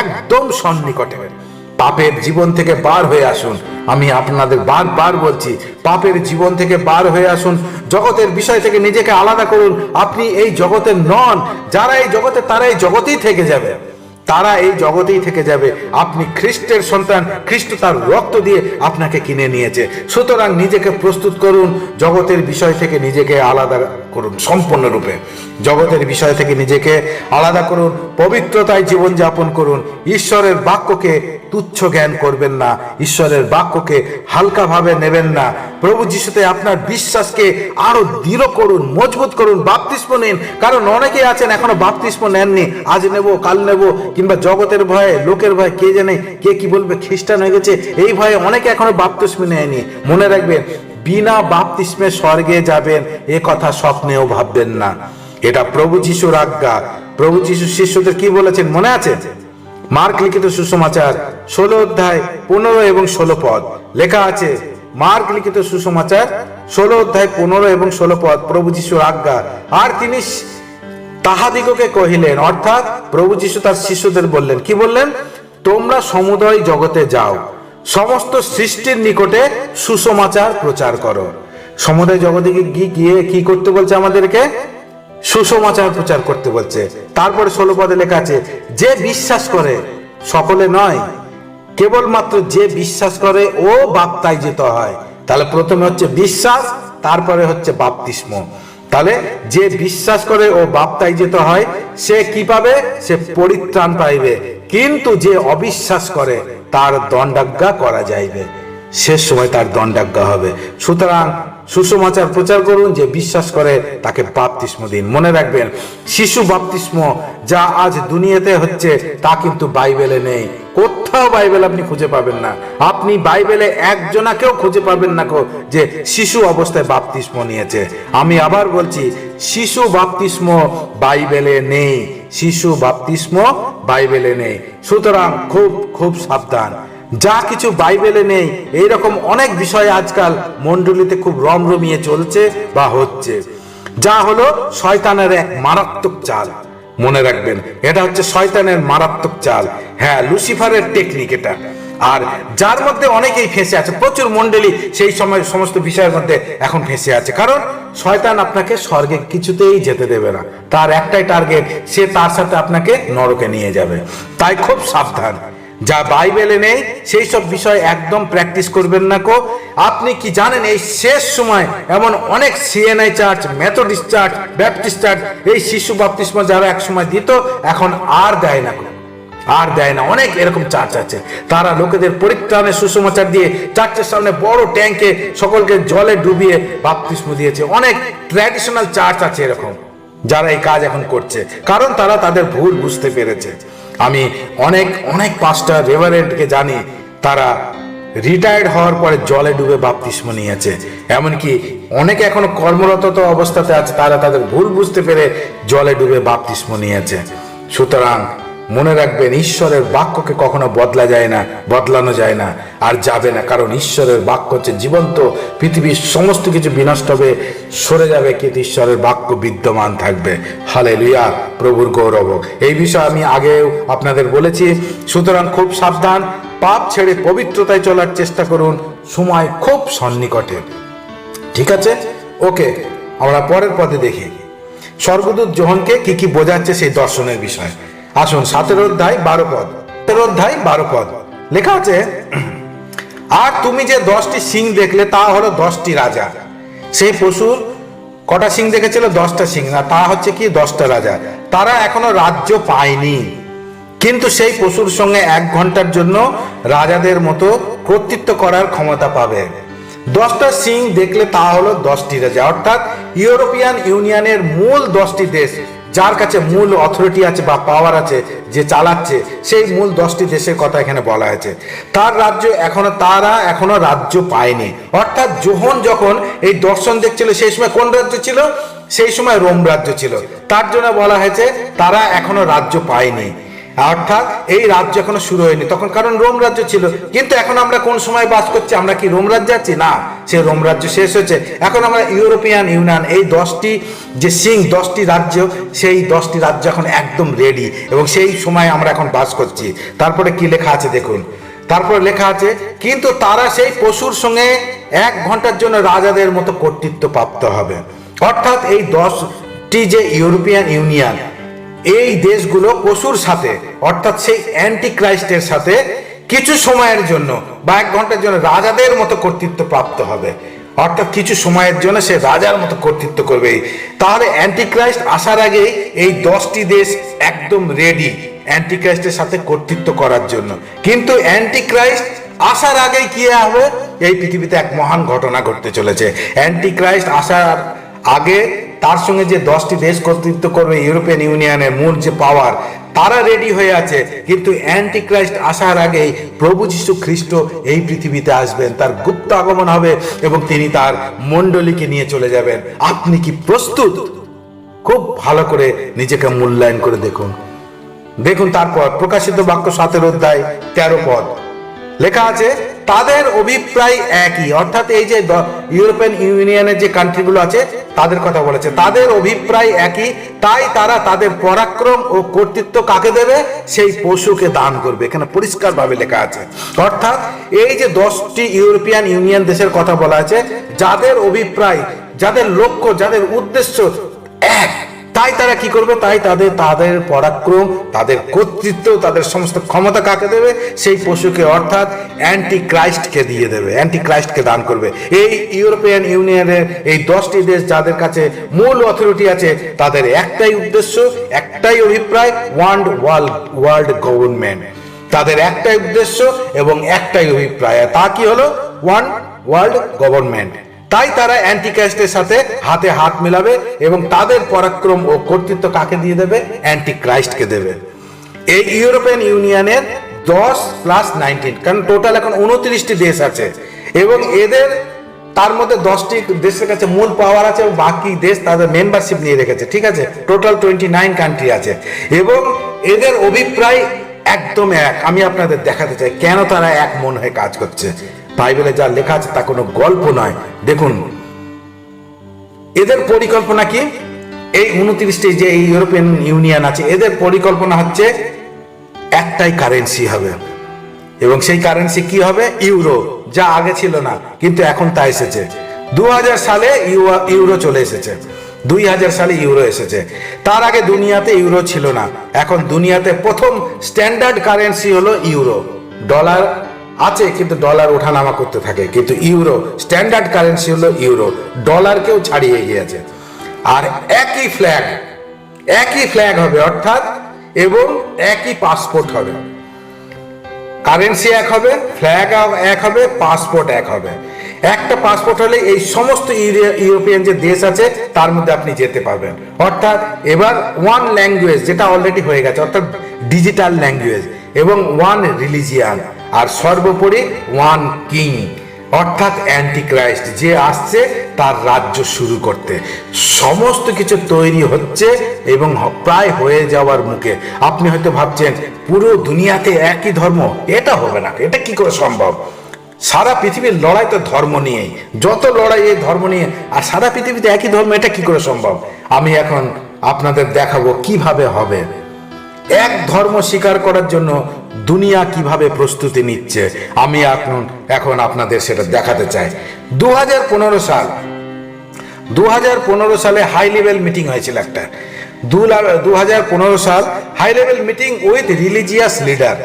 একদম সন্নিকটে। পাপের জীবন থেকে বার হয়ে আসুন। আমি আপনাদের বারবার বলছি, পাপের জীবন থেকে বার হয়ে আসুন। জগতের বিষয় থেকে নিজেকে আলাদা করুন। আপনি এই জগতের নন। যারা এই জগতে, তারা এই জগতেই থেকে যাবে। তারা এই জগতেই থেকে যাবে। আপনি খ্রিস্টের সন্তান। খ্রিস্ট তার রক্ত দিয়ে আপনাকে কিনে নিয়েছে। সুতরাং নিজেকে প্রস্তুত করুন। জগতের বিষয় থেকে নিজেকে আলাদা করুন সম্পূর্ণরূপে। জগতের বিষয় থেকে নিজেকে আলাদা করুন। পবিত্রতায় জীবনযাপন করুন। ঈশ্বরের বাক্যকে তুচ্ছ জ্ঞান করবেন না। ঈশ্বরের বাক্যকে হালকাভাবে নেবেন না। প্রভু যিশুতে আপনার বিশ্বাসকে আরো দৃঢ় করুন, মজবুত করুন। বাপ্তিস্ম নিন। কারণ অনেকেই আছেন এখনো বাপ্তিস্ম নেননি। আজ নেব, কাল নেব, কিংবা জগতের ভয়ে, লোকের ভয়ে, কে জানে কে কি বলবে, খ্রিস্টান হয়ে গেছে, এই ভয়ে অনেকে এখনো বাপ্তিস্ম নেয়নি। মনে রাখবেন, বিনা বাপ্তিস্মে স্বর্গে যাবেন এ কথা স্বপ্নেও ভাববেন না। এটা প্রভু যিশুর আজ্ঞা। প্রভু যিশু শিষ্যদের কি বলেছেন মনে আছে? মার্ক লিখিত সুসমাচার 16 অধ্যায় 15 এবং 16 পদ লেখা আছে। মার্ক লিখিত সুসমাচার 16 অধ্যায় 15 এবং 16 পদ প্রভু যিশুর আজ্ঞা। আর তিনি তাহাদিগকে কহিলেন, অর্থাৎ প্রভু যিশু তার শিষ্যদের বললেন, কি বললেন? তোমরা সমুদয় জগতে যাও, সমস্ত সৃষ্টির নিকটে সুসমাচার প্রচার করো। সমুদয় জগতে গিয়ে কি করতে বলছে আমাদেরকে? সুসমাচার প্রচার করতে বলছে। তারপরে 16 পদে লেখা আছে, যে বিশ্বাস করে, সকলে নয়, কেবলমাত্র যে বিশ্বাস করে ও বাপ্তাইজিত হয়। তাহলে প্রথমে হচ্ছে বিশ্বাস, তারপরে হচ্ছে বাপ্তিস্ম। তাহলে যে বিশ্বাস করে ও বাপ্তাইজিত হয় সে কি পাবে? সে পরিত্রাণ পাইবে। কিন্তু যে অবিশ্বাস করে তার দণ্ডাজ্ঞা করা যাইবে। শেষ সময় তার দণ্ডাজ্ঞা হবে। সুতরাং সুসমাচার প্রচার করুন। যে বিশ্বাস করে তাকে বাপ্তিস্ম দিন। মনে রাখবেন, শিশু বাপ্তিস্ম যা আজ দুনিয়াতে হচ্ছে তা কিন্তু বাইবেলে নেই। কোথাও বাইবেল আপনি খুঁজে পাবেন না। আপনি বাইবেলে একজনাকেও খুঁজে পাবেন না যে শিশু অবস্থায় বাপ্তিস্ম নিয়েছে। আমি আবার বলছি, শিশু বাপ্তিস্ম বাইবেলে নেই। শিশু বাপ্তিস্ম বাইবেলে নেই। সুতরাং খুব খুব সাবধান। যা কিছু বাইবেলে নেই, এইরকম অনেক বিষয় আজকাল মণ্ডলীতে খুব রমরমিয়ে চলছে বা হচ্ছে, যা হলো শয়তানের এক মারাত্মক চাল। মনে রাখবেন, এটা হচ্ছে শয়তানের মারাত্মক চাল। হ্যাঁ, লুসিফারের টেকনিক এটা। আর যার মধ্যে অনেকেই ফেঁসে আছে, প্রচুর মণ্ডলী সেই সময় সমস্ত বিষয়ের মধ্যে এখন ফেঁসে আছে। কারণ শয়তান আপনাকে স্বর্গে কিছুতেই যেতে দেবে না। তার একটাই টার্গেট, সে তার সাথে আপনাকে নরকে নিয়ে যাবে। তাই খুব সাবধান। যা বাইবেলে নেই সেই সব বিষয় একদম প্র্যাকটিস করবেন না কো। আপনি কি জানেন, এই শেষ সময় এমন অনেক CNI church, Methodist church, Baptist church, এই শিশু বাপ্তিস্ম যারা এক সময় দিত এখন আর দেয় না, আর দেয় না। অনেক এরকম চার্চ আছে, তারা লোকেদের পরিত্রাণের সুসমাচার দিয়ে চার্চের সামনে বড় ট্যাঙ্কে সকলকে জলে ডুবিয়ে বাপ্তিস্ম দিয়েছে। অনেক ট্র্যাডিশনাল চার্চ আছে এরকম, যারা এই কাজ এখন করছে, কারণ তারা তাদের ভুল বুঝতে পেরেছে। আমি অনেক অনেক পাস্টার, রেভারেন্ডকে জানি, তারা রিটায়ার্ড হওয়ার পরে জলে ডুবে বাপ্তিস্ম নিয়েছে। এমনকি অনেকে এখনো কর্মরত অবস্থাতে আছে, তারা তাদের ভুল বুঝতে পেরে জলে ডুবে বাপ্তিস্ম নিয়েছে। সুতরাং মনে রাখবেন, ঈশ্বরের বাক্যকে কখনো বদলানো যায় না, আর যাবে না, কারণ ঈশ্বরের বাক্য হচ্ছে জীবন্ত। পৃথিবীর সমস্ত কিছু বিনষ্ট হবে, সরে যাবে, কিন্তু ঈশ্বরের বাক্য বিদ্যমান থাকবে। হালেলুয়া, প্রভুর গৌরব হোক। এই বিষয়ে আমি আগেও আপনাদের বলেছি। সুতরাং খুব সাবধান, পাপ ছেড়ে পবিত্রতায় চলার চেষ্টা করুন, সময় খুব সন্নিকটে। ঠিক আছে, ওকে, আমরা পরের পদে দেখি স্বর্গদূত যোহনকে কি কি বোঝাচ্ছে সেই দর্শনের বিষয়। আসুন 17 অধ্যায় 12 পদ লেখা আছে, আর তুমি যে 10টি সিং দেখলে তা হলো 10টি রাজা। সেই পশুর কটা সিং দেখেছিল? 10টা সিং, না, তা হচ্ছে কি 10টা রাজা। তারা এখনো রাজ্য পায়নি, কিন্তু সেই পশুর সঙ্গে 1 ঘন্টার জন্য রাজাদের মতো কর্তৃত্ব করার ক্ষমতা পাবে। 10টা সিং দেখলে তা হলো 10টি রাজা, অর্থাৎ ইউরোপিয়ান ইউনিয়নের মূল 10টি দেশ, যার কাছে মূল অথরিটি আছে বা পাওয়ার আছে, যে চালাচ্ছে, সেই মূল 10টি দেশের কথা এখানে বলা হয়েছে। তারা এখনো রাজ্য পায়নি। অর্থাৎ যোহন যখন এই দর্শন দেখছিল, সেই সময় কোন রাজ্য ছিল? সেই সময় রোম রাজ্য ছিল। তার জন্য বলা হয়েছে তারা এখনো রাজ্য পায়নি, অর্থাৎ এই রাজ্য এখনো শুরু হয়নি তখন, কারণ রোম রাজ্য ছিল। কিন্তু এখন আমরা কোন সময় বাস করছি? আমরা কি রোম রাজ্যে আছি? না, সে রোম রাজ্য শেষ হয়েছে। এখন আমরা ইউরোপিয়ান ইউনিয়ন, এই 10টি যে সিং, 10টি রাজ্য, সেই 10টি রাজ্য এখন একদম রেডি, এবং সেই সময় আমরা এখন বাস করছি। তারপরে কি লেখা আছে দেখুন, তারপরে লেখা আছে, কিন্তু তারা সেই পশুর সঙ্গে 1 ঘন্টার জন্য রাজাদের মতো কর্তৃত্ব প্রাপ্ত হবে। অর্থাৎ এই 10টি যে ইউরোপিয়ান ইউনিয়ন, এই দেশগুলো পশুর সাথে, অর্থাৎ সেই অ্যান্টি ক্রাইস্টের সাথে কিছু সময়ের জন্য বা 1 ঘন্টার জন্য রাজাদের মতো কর্তৃত্ব প্রাপ্ত হবে। অর্থাৎ কিছু সময়ের জন্য সে রাজার মতো কর্তৃত্ব করবে। তাহলে অ্যান্টি ক্রাইস্ট আসার আগেই এই 10টি দেশ একদম রেডি অ্যান্টি ক্রাইস্টের সাথে কর্তৃত্ব করার জন্য। কিন্তু অ্যান্টি ক্রাইস্ট আসার আগেই কি হবে? এই পৃথিবীতে এক মহান ঘটনা ঘটতে চলেছে। অ্যান্টি ক্রাইস্ট আসার আগে তার সঙ্গে যে 10টি দেশ কর্তৃত্ব করবে, ইউরোপিয়ান ইউনিয়নের মূল যে পাওয়ার, তারা রেডি হয়ে আছে। কিন্তু অ্যান্টি ক্রাইস্ট আসার আগেই প্রভু যীশু খ্রিস্ট এই পৃথিবীতে আসবেন, তার গুপ্ত আগমন হবে এবং তিনি তার মণ্ডলীকে নিয়ে চলে যাবেন। আপনি কি প্রস্তুত? খুব ভালো করে নিজেকে মূল্যায়ন করে দেখুন। তারপর প্রকাশিত বাক্য 17 অধ্যায় 13 পদ লেখা আছে, তাদের অভিপ্রায় একই। অর্থাৎ এই যে ইউরোপিয়ান ইউনিয়নের যে কান্ট্রিগুলো আছে তাদের কথা বলেছে, তাদের অভিপ্রায় একই, তাই তারা তাদের পরাক্রম ও কর্তৃত্ব কাকে দেবে? সেই পশুকে দান করবে। এখানে পরিষ্কারভাবে লেখা আছে। অর্থাৎ এই যে 10টি ইউরোপিয়ান ইউনিয়ন দেশের কথা বলা আছে, যাদের অভিপ্রায়, যাদের লক্ষ্য, যাদের উদ্দেশ্য এক, তাই তারা কি করবে? তাই তাদের পরাক্রম, তাদের কর্তৃত্ব, তাদের সমস্ত ক্ষমতা কাকে দেবে? সেই পশুকে, অর্থাৎ অ্যান্টি ক্রাইস্টকে দিয়ে দেবে, অ্যান্টি ক্রাইস্টকে দান করবে। এই ইউরোপিয়ান ইউনিয়নের এই 10টি দেশ যাদের কাছে মূল অথরিটি আছে, তাদের একটাই উদ্দেশ্য, একটাই অভিপ্রায়, ওয়ার্ল্ড গভর্নমেন্ট। তাদের একটাই উদ্দেশ্য এবং একটাই অভিপ্রায়, তা কি হলো? World government. তাই তারা অ্যান্টি ক্রাইস্টের সাথে হাতে হাত মেলাবে এবং তাদের পরাক্রম ও কর্তৃত্ব কাকে দিয়ে দেবে? অ্যান্টি ক্রাইস্টকে দেবে। এই ইউরোপিয়ান ইউনিয়নের 10 + 19, কারণ টোটাল এখন 29টি দেশ আছে, এবং এদের তার মধ্যে 10টি দেশের কাছে মূল পাওয়ার আছে এবং বাকি দেশ তাদের মেম্বারশিপ নিয়ে রেখেছে। ঠিক আছে, টোটাল 29 কান্ট্রি আছে, এবং এদের অভিপ্রায় একদম এক। আমি আপনাদের দেখাতে চাই কেন তারা এক মন হয়ে কাজ করছে। বাইবেলে যা লেখা আছে তা কোনো গল্প নয়। দেখুন এদের পরিকল্পনা কি। এই 29টি যে ইউরোপিয়ান ইউনিয়ন আছে, এদের পরিকল্পনা হচ্ছে একটাই কারেন্সি হবে, এবং সেই কারেন্সি কি হবে? ইউরো, যা আগে ছিল না, কিন্তু এখন তা এসেছে। 2000 সালে ইউরো চলে এসেছে, 2000 সালে ইউরো এসেছে। তার আগে দুনিয়াতে ইউরো ছিল না। এখন দুনিয়াতে প্রথম স্ট্যান্ডার্ড কারেন্সি হলো ইউরো। ডলার আছে, কিন্তু ডলার ওঠানামা করতে থাকে, কিন্তু ইউরো স্ট্যান্ডার্ড কারেন্সি হলো ইউরো, ডলারকেও ছাড়িয়ে গিয়েছে। আর একই ফ্ল্যাগ হবে, অর্থাৎ এবং একই পাসপোর্ট হবে। কারেন্সি এক হবে, ফ্ল্যাগ এক হবে, পাসপোর্ট এক হবে। একটা পাসপোর্ট হলে এই সমস্ত ইউরোপিয়ান যে দেশ আছে তার মধ্যে আপনি যেতে পারবেন। অর্থাৎ এবার ওয়ান ল্যাঙ্গুয়েজ, যেটা অলরেডি হয়ে গেছে, অর্থাৎ ডিজিটাল ল্যাঙ্গুয়েজ, এবং ওয়ান রিলিজিয়ান, আর সর্বোপরি ওয়ান কিং। অর্থাৎ অ্যান্টিক্রাইস্ট যে আসছে তার রাজ্য শুরু করতে। সমস্ত কিছু তৈরি হচ্ছে এবং প্রায় হয়ে যাওয়ার মুখে। আপনি হয়তো ভাবছেন পুরো দুনিয়াতে একই ধর্ম, এটা হবে না, এটা কি করে সম্ভব? সারা পৃথিবীর লড়াই তো ধর্ম নিয়েই, যত লড়াই এই ধর্ম নিয়ে, আর সারা পৃথিবীতে একই ধর্ম, এটা কি করে সম্ভব? আমি এখন আপনাদের দেখাবো কিভাবে হবে। এক ধর্ম স্বীকার করার জন্য দুনিয়া কিভাবে প্রস্তুতি নিচ্ছে, আমি এখন আপনাদের সেটা দেখাতে চাই। 2015 সাল, 2015 সালে হাই লেভেল মিটিং হয়েছিল একটা। 2015 সাল high level meeting with religious leader,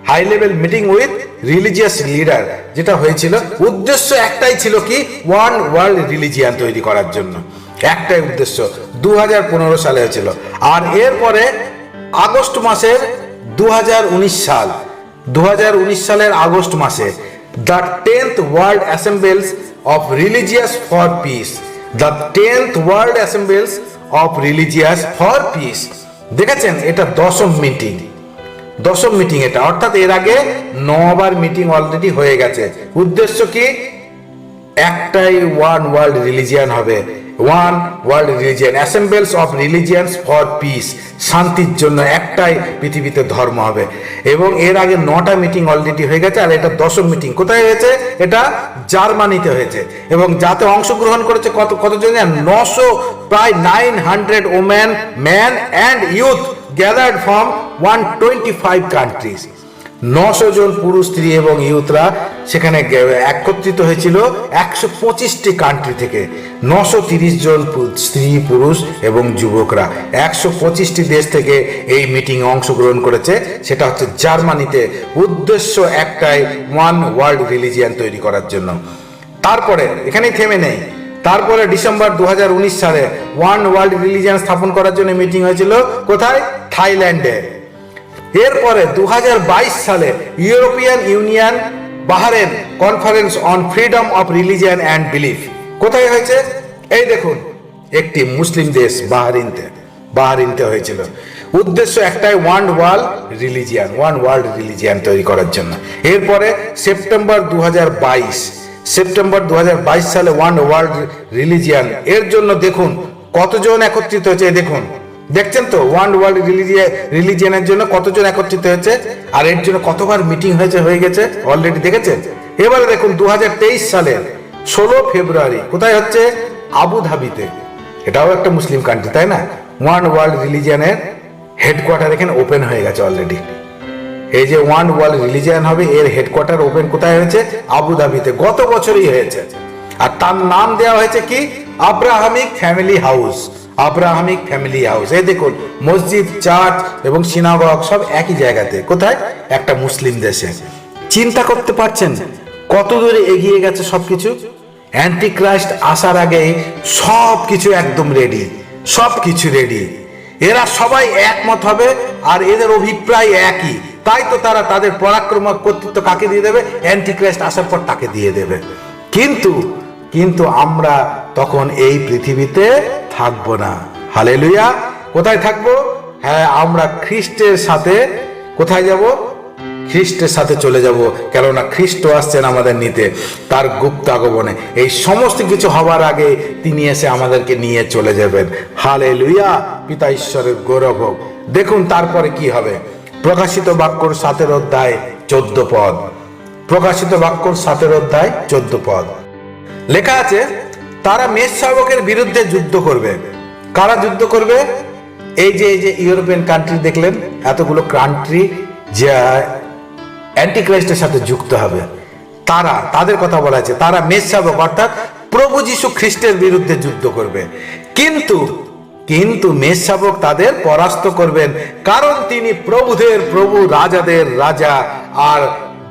high level meeting with religious leader যেটা হয়েছিল, উদ্দেশ্য একটাই ছিল কি, ওয়ান ওয়ার্ল্ড রিলিজিয়ান তৈরি করার জন্য, একটাই উদ্দেশ্য। 2015 সালে হয়েছিল। আর এরপরে আগস্ট মাসের 2019 সাল, 2019 সালের আগস্ট মাসে the 10th world assemblies of religious for peace, the 10th world assemblies of religious for peace. দেখেছেন, এটা দশম মিটিং, দশম মিটিং এটা, অর্থাৎ এর আগে 9 বার মিটিং অলরেডি হয়ে গেছে। উদ্দেশ্য কি, একটাই ওয়ান ওয়ার্ল্ড রিলিজিয়ান হবে, one world religion, assemblies of religions for peace, শান্তির জন্য একটাই পৃথিবীতে ধর্ম হবে। এবং এর আগে 9টা মিটিং অলরেডি হয়ে গেছে, আর এটা দশম মিটিং। কোথায় হয়েছে? এটা জার্মানিতে হয়েছে। এবং যাতে অংশগ্রহণ করেছে কতজন? 900, প্রায় 900 women, man and youth gathered from 125 countries. 900 জন পুরুষ, স্ত্রী এবং ইউথরা সেখানে একত্রিত হয়েছিল 125টি কান্ট্রি থেকে। 930 জন স্ত্রী, পুরুষ এবং যুবকরা 125টি দেশ থেকে এই মিটিংয়ে অংশগ্রহণ করেছে। সেটা হচ্ছে জার্মানিতে। উদ্দেশ্য একটাই, ওয়ান ওয়ার্ল্ড রিলিজিয়ান তৈরি করার জন্য। তারপরে এখানেই থেমে নেই, তারপরে ডিসেম্বর 2019 সালে ওয়ান ওয়ার্ল্ড রিলিজিয়ান স্থাপন করার জন্য মিটিং হয়েছিল কোথায়? থাইল্যান্ডে। এরপরে 2022 সালে European union Bahrain conference on freedom of religion and belief কোথায় হয়েছে? এই দেখুন, একটি মুসলিম দেশ বাহরিনতে হয়েছিল। উদ্দেশ্য একটাই, ওয়ান ওয়ার্ল্ড রিলিজিয়ান তৈরি করার জন্য। এরপরে সেপ্টেম্বর 2022 সালে ওয়ান ওয়ার্ল্ড রিলিজিয়ান, এর জন্য দেখুন কতজন একত্রিত হয়েছে। দেখুন, দেখছেন তো, ওয়ান ওয়ার্ল্ড রিলিজিয়ানের জন্য কতজন একত্রিত হয়েছে, আর এর জন্য কতবার মিটিং হয়ে গেছে অলরেডি, দেখেছেন? এবারে দেখুন 2023 সালের 16 ফেব্রুয়ারি কোথায় হচ্ছে? আবুধাবিতে। এটাও একটা মুসলিম কান্ট্রি, তাই না? ওয়ান ওয়ার্ল্ড রিলিজিয়ানের হেডকোয়ার্টার এখানে ওপেন হয়ে গেছে অলরেডি। এই যে ওয়ান ওয়ার্ল্ড রিলিজিয়ান হবে, এর হেডকোয়ার্টার ওপেন কোথায় হয়েছে? আবুধাবিতে। গত বছরই হয়েছে। আর তার নাম দেওয়া হয়েছে কি? Abrahamic family house. Abrahamic family house. এই দেখুন, মসজিদ, চার্চ এবং সিনাগগ সব একই জায়গাতে। কোথায়? একটা মুসলিম দেশে। চিন্তা করতে পারছেন কত দূরে এগিয়ে গেছে সবকিছু? অ্যান্টিক্রাইস্ট আসার আগেই সবকিছু একদম রেডি, সবকিছু রেডি। এরা সবাই একমত হবে, আর এদের অভিপ্রায় একই। তাই তো তারা তাদের পরাক্রম কর্তৃত্ব কাকে দিয়ে দেবে? অ্যান্টিক্রাইস্ট আসার পর তাকে দিয়ে দেবে। কিন্তু আমরা তখন এই পৃথিবীতে থাকবো না। হালেলুয়া! কোথায় থাকবো? হ্যাঁ, আমরা খ্রিস্টের সাথে কোথায় যাব? খ্রিস্টের সাথে চলে যাব, কেননা খ্রিস্ট আসছেন আমাদের নিতে তার গুপ্ত আগমনে। এই সমস্ত কিছু হবার আগে তিনি এসে আমাদেরকে নিয়ে চলে যাবেন। হালেলুয়া! পিতা ঈশ্বরের গৌরব হোক। দেখুন তারপরে কি হবে। প্রকাশিত বাক্যর 7 অধ্যায় 14 পদ। প্রকাশিত বাক্যর 7 অধ্যায় 14 পদ লেখা আছে, তারা মেষ শাবকের বিরুদ্ধে যুদ্ধ করবে। কারা যুদ্ধ করবে? এই যে ইউরোপিয়ান কান্ট্রি দেখলেন, এতগুলো কান্ট্রি যা অ্যান্টিক্রাইস্টের সাথে যুক্ত হবে, তাদের কথা বলা আছে। তারা মেষ শাবক অর্থাৎ প্রভু যীশু খ্রিস্টের বিরুদ্ধে যুদ্ধ করবে। কিন্তু মেষ শাবক তাদের পরাস্ত করবেন, কারণ তিনি প্রভুদের প্রভু, রাজাদের রাজা। আর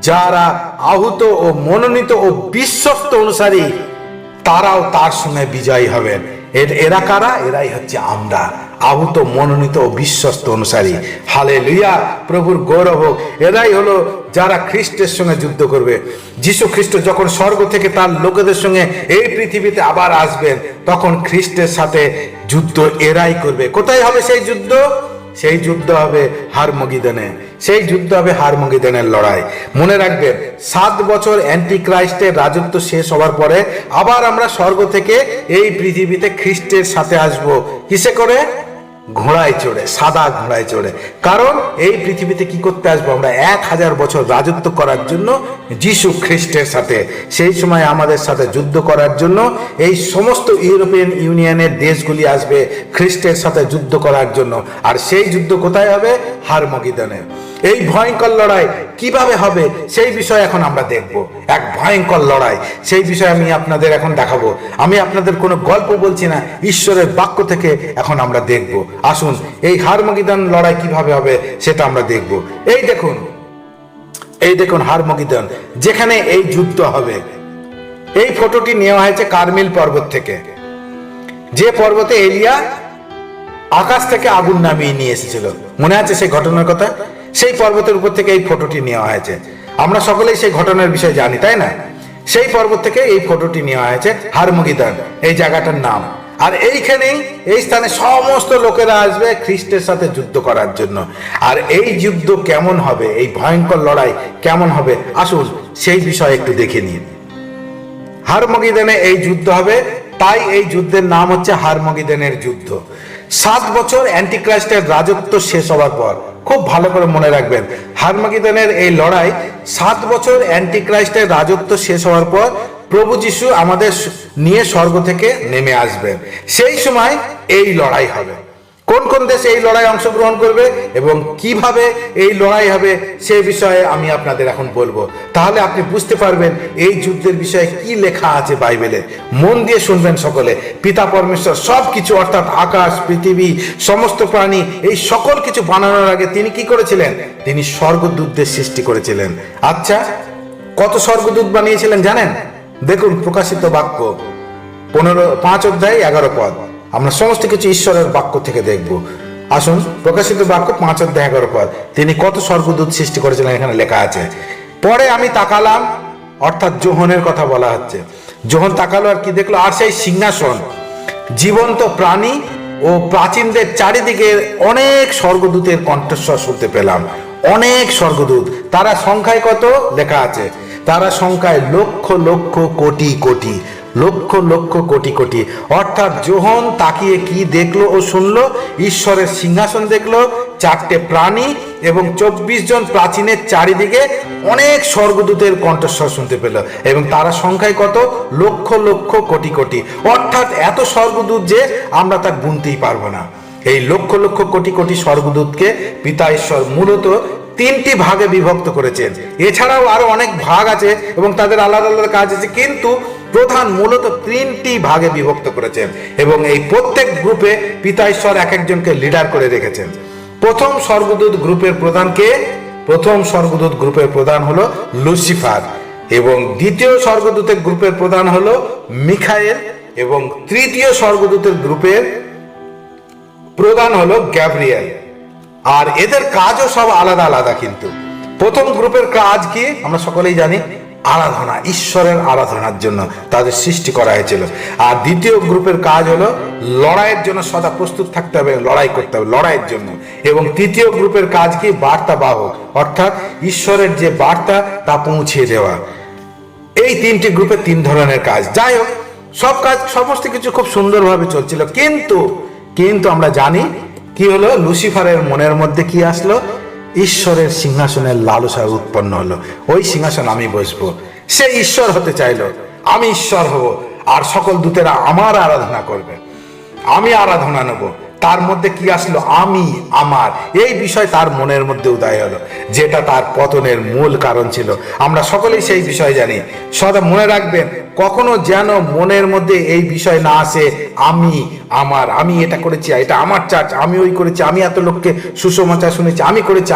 যারা আহুত ও মনোনীত ও বিশ্বস্ত অনুসারী, তারাও তার সঙ্গে বিজয়ী হবেন। এরা কারা? এরাই হচ্ছে আমরা, আহুত, মনোনীত ও বিশ্বস্ত অনুসারী। হালেলুয়া! প্রভুর গৌরব হোক। এরাই হলো যারা খ্রিস্টের সঙ্গে যুদ্ধ করবে। যীশু খ্রিস্ট যখন স্বর্গ থেকে তার লোকেদের সঙ্গে এই পৃথিবীতে আবার আসবেন, তখন খ্রিস্টের সাথে যুদ্ধ এরাই করবে। কোথায় হবে সেই যুদ্ধ? সেই যুদ্ধ হবে হারমগিদনে, সেই যুদ্ধ হবে হারমগিদনের লড়াই। মনে রাখবেন 7 বছর অ্যান্টিক্রাইস্টের রাজত্ব শেষ হওয়ার পরে আবার আমরা স্বর্গ থেকে এই পৃথিবীতে খ্রিস্টের সাথে আসব। কিসে করে? ঘোড়ায় চড়ে, সাদা ঘোড়ায় চড়ে। কারণ এই পৃথিবীতে কি করতে আসবো? আমরা 1000 বছর রাজত্ব করার জন্য যিশু খ্রিস্টের সাথে। সেই সময় আমাদের সাথে যুদ্ধ করার জন্য এই সমস্ত ইউরোপিয়ান ইউনিয়নের দেশগুলি আসবে খ্রিস্টের সাথে যুদ্ধ করার জন্য। আর সেই যুদ্ধ কোথায় হবে? হারমগিদনে। এই ভয়ঙ্কর লড়াই কিভাবে হবে সেই বিষয়ে এখন আমরা দেখব। এক ভয়ঙ্কর লড়াই, সেই বিষয়ে আমি আপনাদের এখন দেখাবো। আমি আপনাদের কোনো গল্প বলছি না, ঈশ্বরের বাক্য থেকে এখন আমরা দেখব। আসুন এই হারমগিদন লড়াই কিভাবে হবে সেটা আমরা দেখব। এই দেখুন হারমগিদন, যেখানে এই যুদ্ধ হবে। এই ফটোটি নেওয়া হয়েছে কার্মেল পর্বত থেকে, যে পর্বতে এলিয়া আকাশ থেকে আগুন নামিয়ে নিয়ে এসেছিল। মনে আছে সেই ঘটনার কথা? সেই পর্বতের উপর থেকে এই ফটোটি নেওয়া হয়েছে। আমরা সকলেই সেই ঘটনার বিষয়ে জানি, তাই না? সেই পর্বত থেকে এই ফটোটি নেওয়া হয়েছে, হারমগিদন এই জায়গাটার নাম। আর এইখানেই, এই স্থানে সমস্ত লোকেরা আসবে খ্রিস্টের সাথে যুদ্ধ করার জন্য। আর এই যুদ্ধ কেমন হবে, এই ভয়ঙ্কর লড়াই কেমন হবে, আসুন সেই বিষয়ে একটু দেখে নিন। হারমগিদনে এই যুদ্ধ হবে, তাই এই যুদ্ধের নাম হচ্ছে হারমগিদনের যুদ্ধ। 7 বছর অ্যান্টিক্রাইস্টের রাজত্ব শেষ হওয়ার পর, খুব ভালো করে মনে রাখবেন, হারমগিদনের এই লড়াই 7 বছর অ্যান্টিক্রাইস্টের রাজত্ব শেষ হওয়ার পর প্রভু যিশু আমাদের নিয়ে স্বর্গ থেকে নেমে আসবেন। সেই সময় এই লড়াই হবে। কোন কোন দেশ এই লড়াই অংশগ্রহণ করবে এবং কিভাবে এই লড়াই হবে সে বিষয়ে আমি আপনাদের এখন বলবো। তাহলে আপনি বুঝতে পারবেন এই যুদ্ধের বিষয়ে কি লেখা আছে বাইবেলে। মন দিয়ে শুনবেন সকলে। পিতা পরমেশ্বর সব কিছু, অর্থাৎ আকাশ, পৃথিবী, সমস্ত প্রাণী, এই সকল কিছু বানানোর আগে তিনি কি করেছিলেন? তিনি স্বর্গদূতদের সৃষ্টি করেছিলেন। আচ্ছা, কত স্বর্গদূত বানিয়েছিলেন জানেন? দেখুন প্রকাশিত বাক্য 5 অধ্যায় 11 পদ। আমরা সমস্ত কিছু ঈশ্বরের বাক্য থেকে দেখব। আসুন প্রকাশিত বাক্য 5 অধ্যায় 11 পদ। তিনি কত স্বর্গদূত সৃষ্টি করেছিলেন এখানে লেখা আছে। পরে আমি তাকালাম, অর্থাৎ যোহনের কথা বলা হচ্ছে। যোহন তাকালো আর কি দেখলো? আর সেই সিংহাসন, জীবন্ত প্রাণী ও প্রাচীনদের চারিদিকে অনেক স্বর্গদূতের কণ্ঠস্বর শুনতে পেলাম। অনেক স্বর্গদূত, তারা সংখ্যায় কত লেখা আছে? তারা সংখ্যায় লক্ষ লক্ষ কোটি কোটি, লক্ষ লক্ষ কোটি কোটি। অর্থাৎ যোহন তাকিয়ে কি দেখলো ও শুনলো? ঈশ্বরের সিংহাসন দেখলো, 4টে প্রাণী এবং 24 জন প্রাচীনের চারিদিকে অনেক স্বর্গদূতের কণ্ঠস্বর শুনতে পেল। এবং তারা সংখ্যায় কত? লক্ষ লক্ষ কোটি কোটি। অর্থাৎ এত স্বর্গদূত যে আমরা তা গুনতেই পারবো না। এই লক্ষ লক্ষ কোটি কোটি স্বর্গদূতকে পিতা ঈশ্বর মূলত 3টি ভাগে বিভক্ত করেছেন। এছাড়াও আরো অনেক ভাগ আছে এবং তাদের আলাদা আলাদা কাজ আছে, কিন্তু প্রধান মূলত 3টি ভাগে বিভক্ত করেছেন। এবং এই প্রত্যেক গ্রুপে পিতা ঈশ্বর এক একজনকে লিডার করে রেখেছেন। প্রথম স্বর্গদূত গ্রুপের প্রধান কে? প্রথম স্বর্গদূত গ্রুপের প্রধান হলো লুসিফার, এবং দ্বিতীয় স্বর্গদূতের গ্রুপের প্রধান হলো মিখায়েল, এবং তৃতীয় স্বর্গদূতের গ্রুপের প্রধান হলো গ্যাব্রিয়েল। আর এদের কাজও সব আলাদা আলাদা। কিন্তু প্রথম গ্রুপের কাজ কি আমরা সকলেই জানি? আরাধনা, ঈশ্বরের আরাধনার জন্য তাদের সৃষ্টি করা হয়েছিল। আর দ্বিতীয় গ্রুপের কাজ হলো লড়াইয়ের জন্য সদা প্রস্তুত থাকতে হবে, লড়াই করতে হবে লড়াইয়ের জন্য। এবং তৃতীয় গ্রুপের কাজ কি? বার্তা বাহক, অর্থাৎ ঈশ্বরের যে বার্তা তা পৌঁছে দেওয়া। এই 3টি গ্রুপে 3 ধরনের কাজ। যাই হোক, সব কাজ সমস্ত কিছু খুব সুন্দরভাবে চলছিল। কিন্তু আমরা জানি কি হলো? লুসিফারের মনের মধ্যে কি আসলো? ঈশ্বরের সিংহাসনের লালসা উৎপন্ন হলো। ওই সিংহাসন আমি বসবো। সে ঈশ্বর হতে চাইলো, আমি ঈশ্বর হব, আর সকল দূতেরা আমার আরাধনা করবে, আমি আরাধনা নেব। তার মধ্যে কি আসলো? আমি, আমার, এই বিষয় তার মনের মধ্যে উদয় হলো, যেটা তার পতনের মূল কারণ ছিল। আমরা সকলেই সেই বিষয় জানি। সদা মনে রাখবেন, কখনো যেন মনের মধ্যে এই বিষয় না আসে আমি, আমার, আমি এটা করেছি, এটা আমার চার্চ, আমি ওই করেছি, আমি এত লোককে সুসমাচার শুনেছি, আমি করেছি,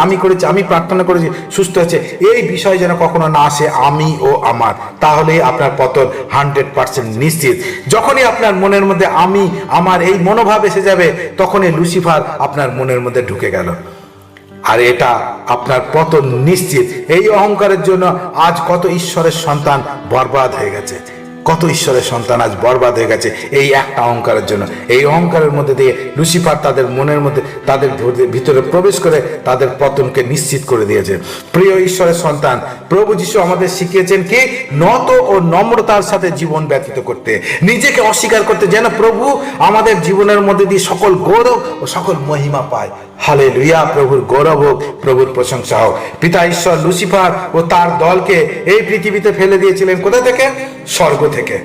আমি প্রার্থনা করেছি, সুস্থ হয়েছে। এই বিষয় যেন কখনো না আসে আমি ও আমার, তাহলে আপনার পতন 100% নিশ্চিত। যখনই আপনার মনের মধ্যে আমি, আমার এই মনোভাব এসে যাবে, তখনই লুসিফার আপনার মনের মধ্যে ঢুকে গেল, আর এটা আপনার পতন নিশ্চিত। এই অহংকারের জন্য আজ কত ঈশ্বরের সন্তান বরবাদ হয়ে গেছে। কত ঈশ্বরের সন্তান আজ বরবাদ হয়ে গেছে এই একটা অহংকারের জন্য। এই অহংকারের মধ্যে দিয়ে লুসিফার তাদের মনের মধ্যে, তাদের ভিতরে প্রবেশ করে তাদের পতনকে নিশ্চিত করে দিয়েছে। প্রিয় ঈশ্বরের সন্তান, প্রভু যিশু আমাদের শিখিয়েছেন কি? নত ও নম্রতার সাথে জীবন ব্যতীত করতে, নিজেকে অস্বীকার করতে, যেন প্রভু আমাদের জীবনের মধ্যে দিয়ে সকল গৌরব ও সকল মহিমা পায়। হালেলুয়া! প্রভুর গৌরব হোক, প্রভুর প্রশংসা হোক। পিতা ঈশ্বর লুসিফার ও তার দলকে এই পৃথিবীতে ফেলে দিয়েছিলেন কোথা থেকে? স্বর্গ থেকে।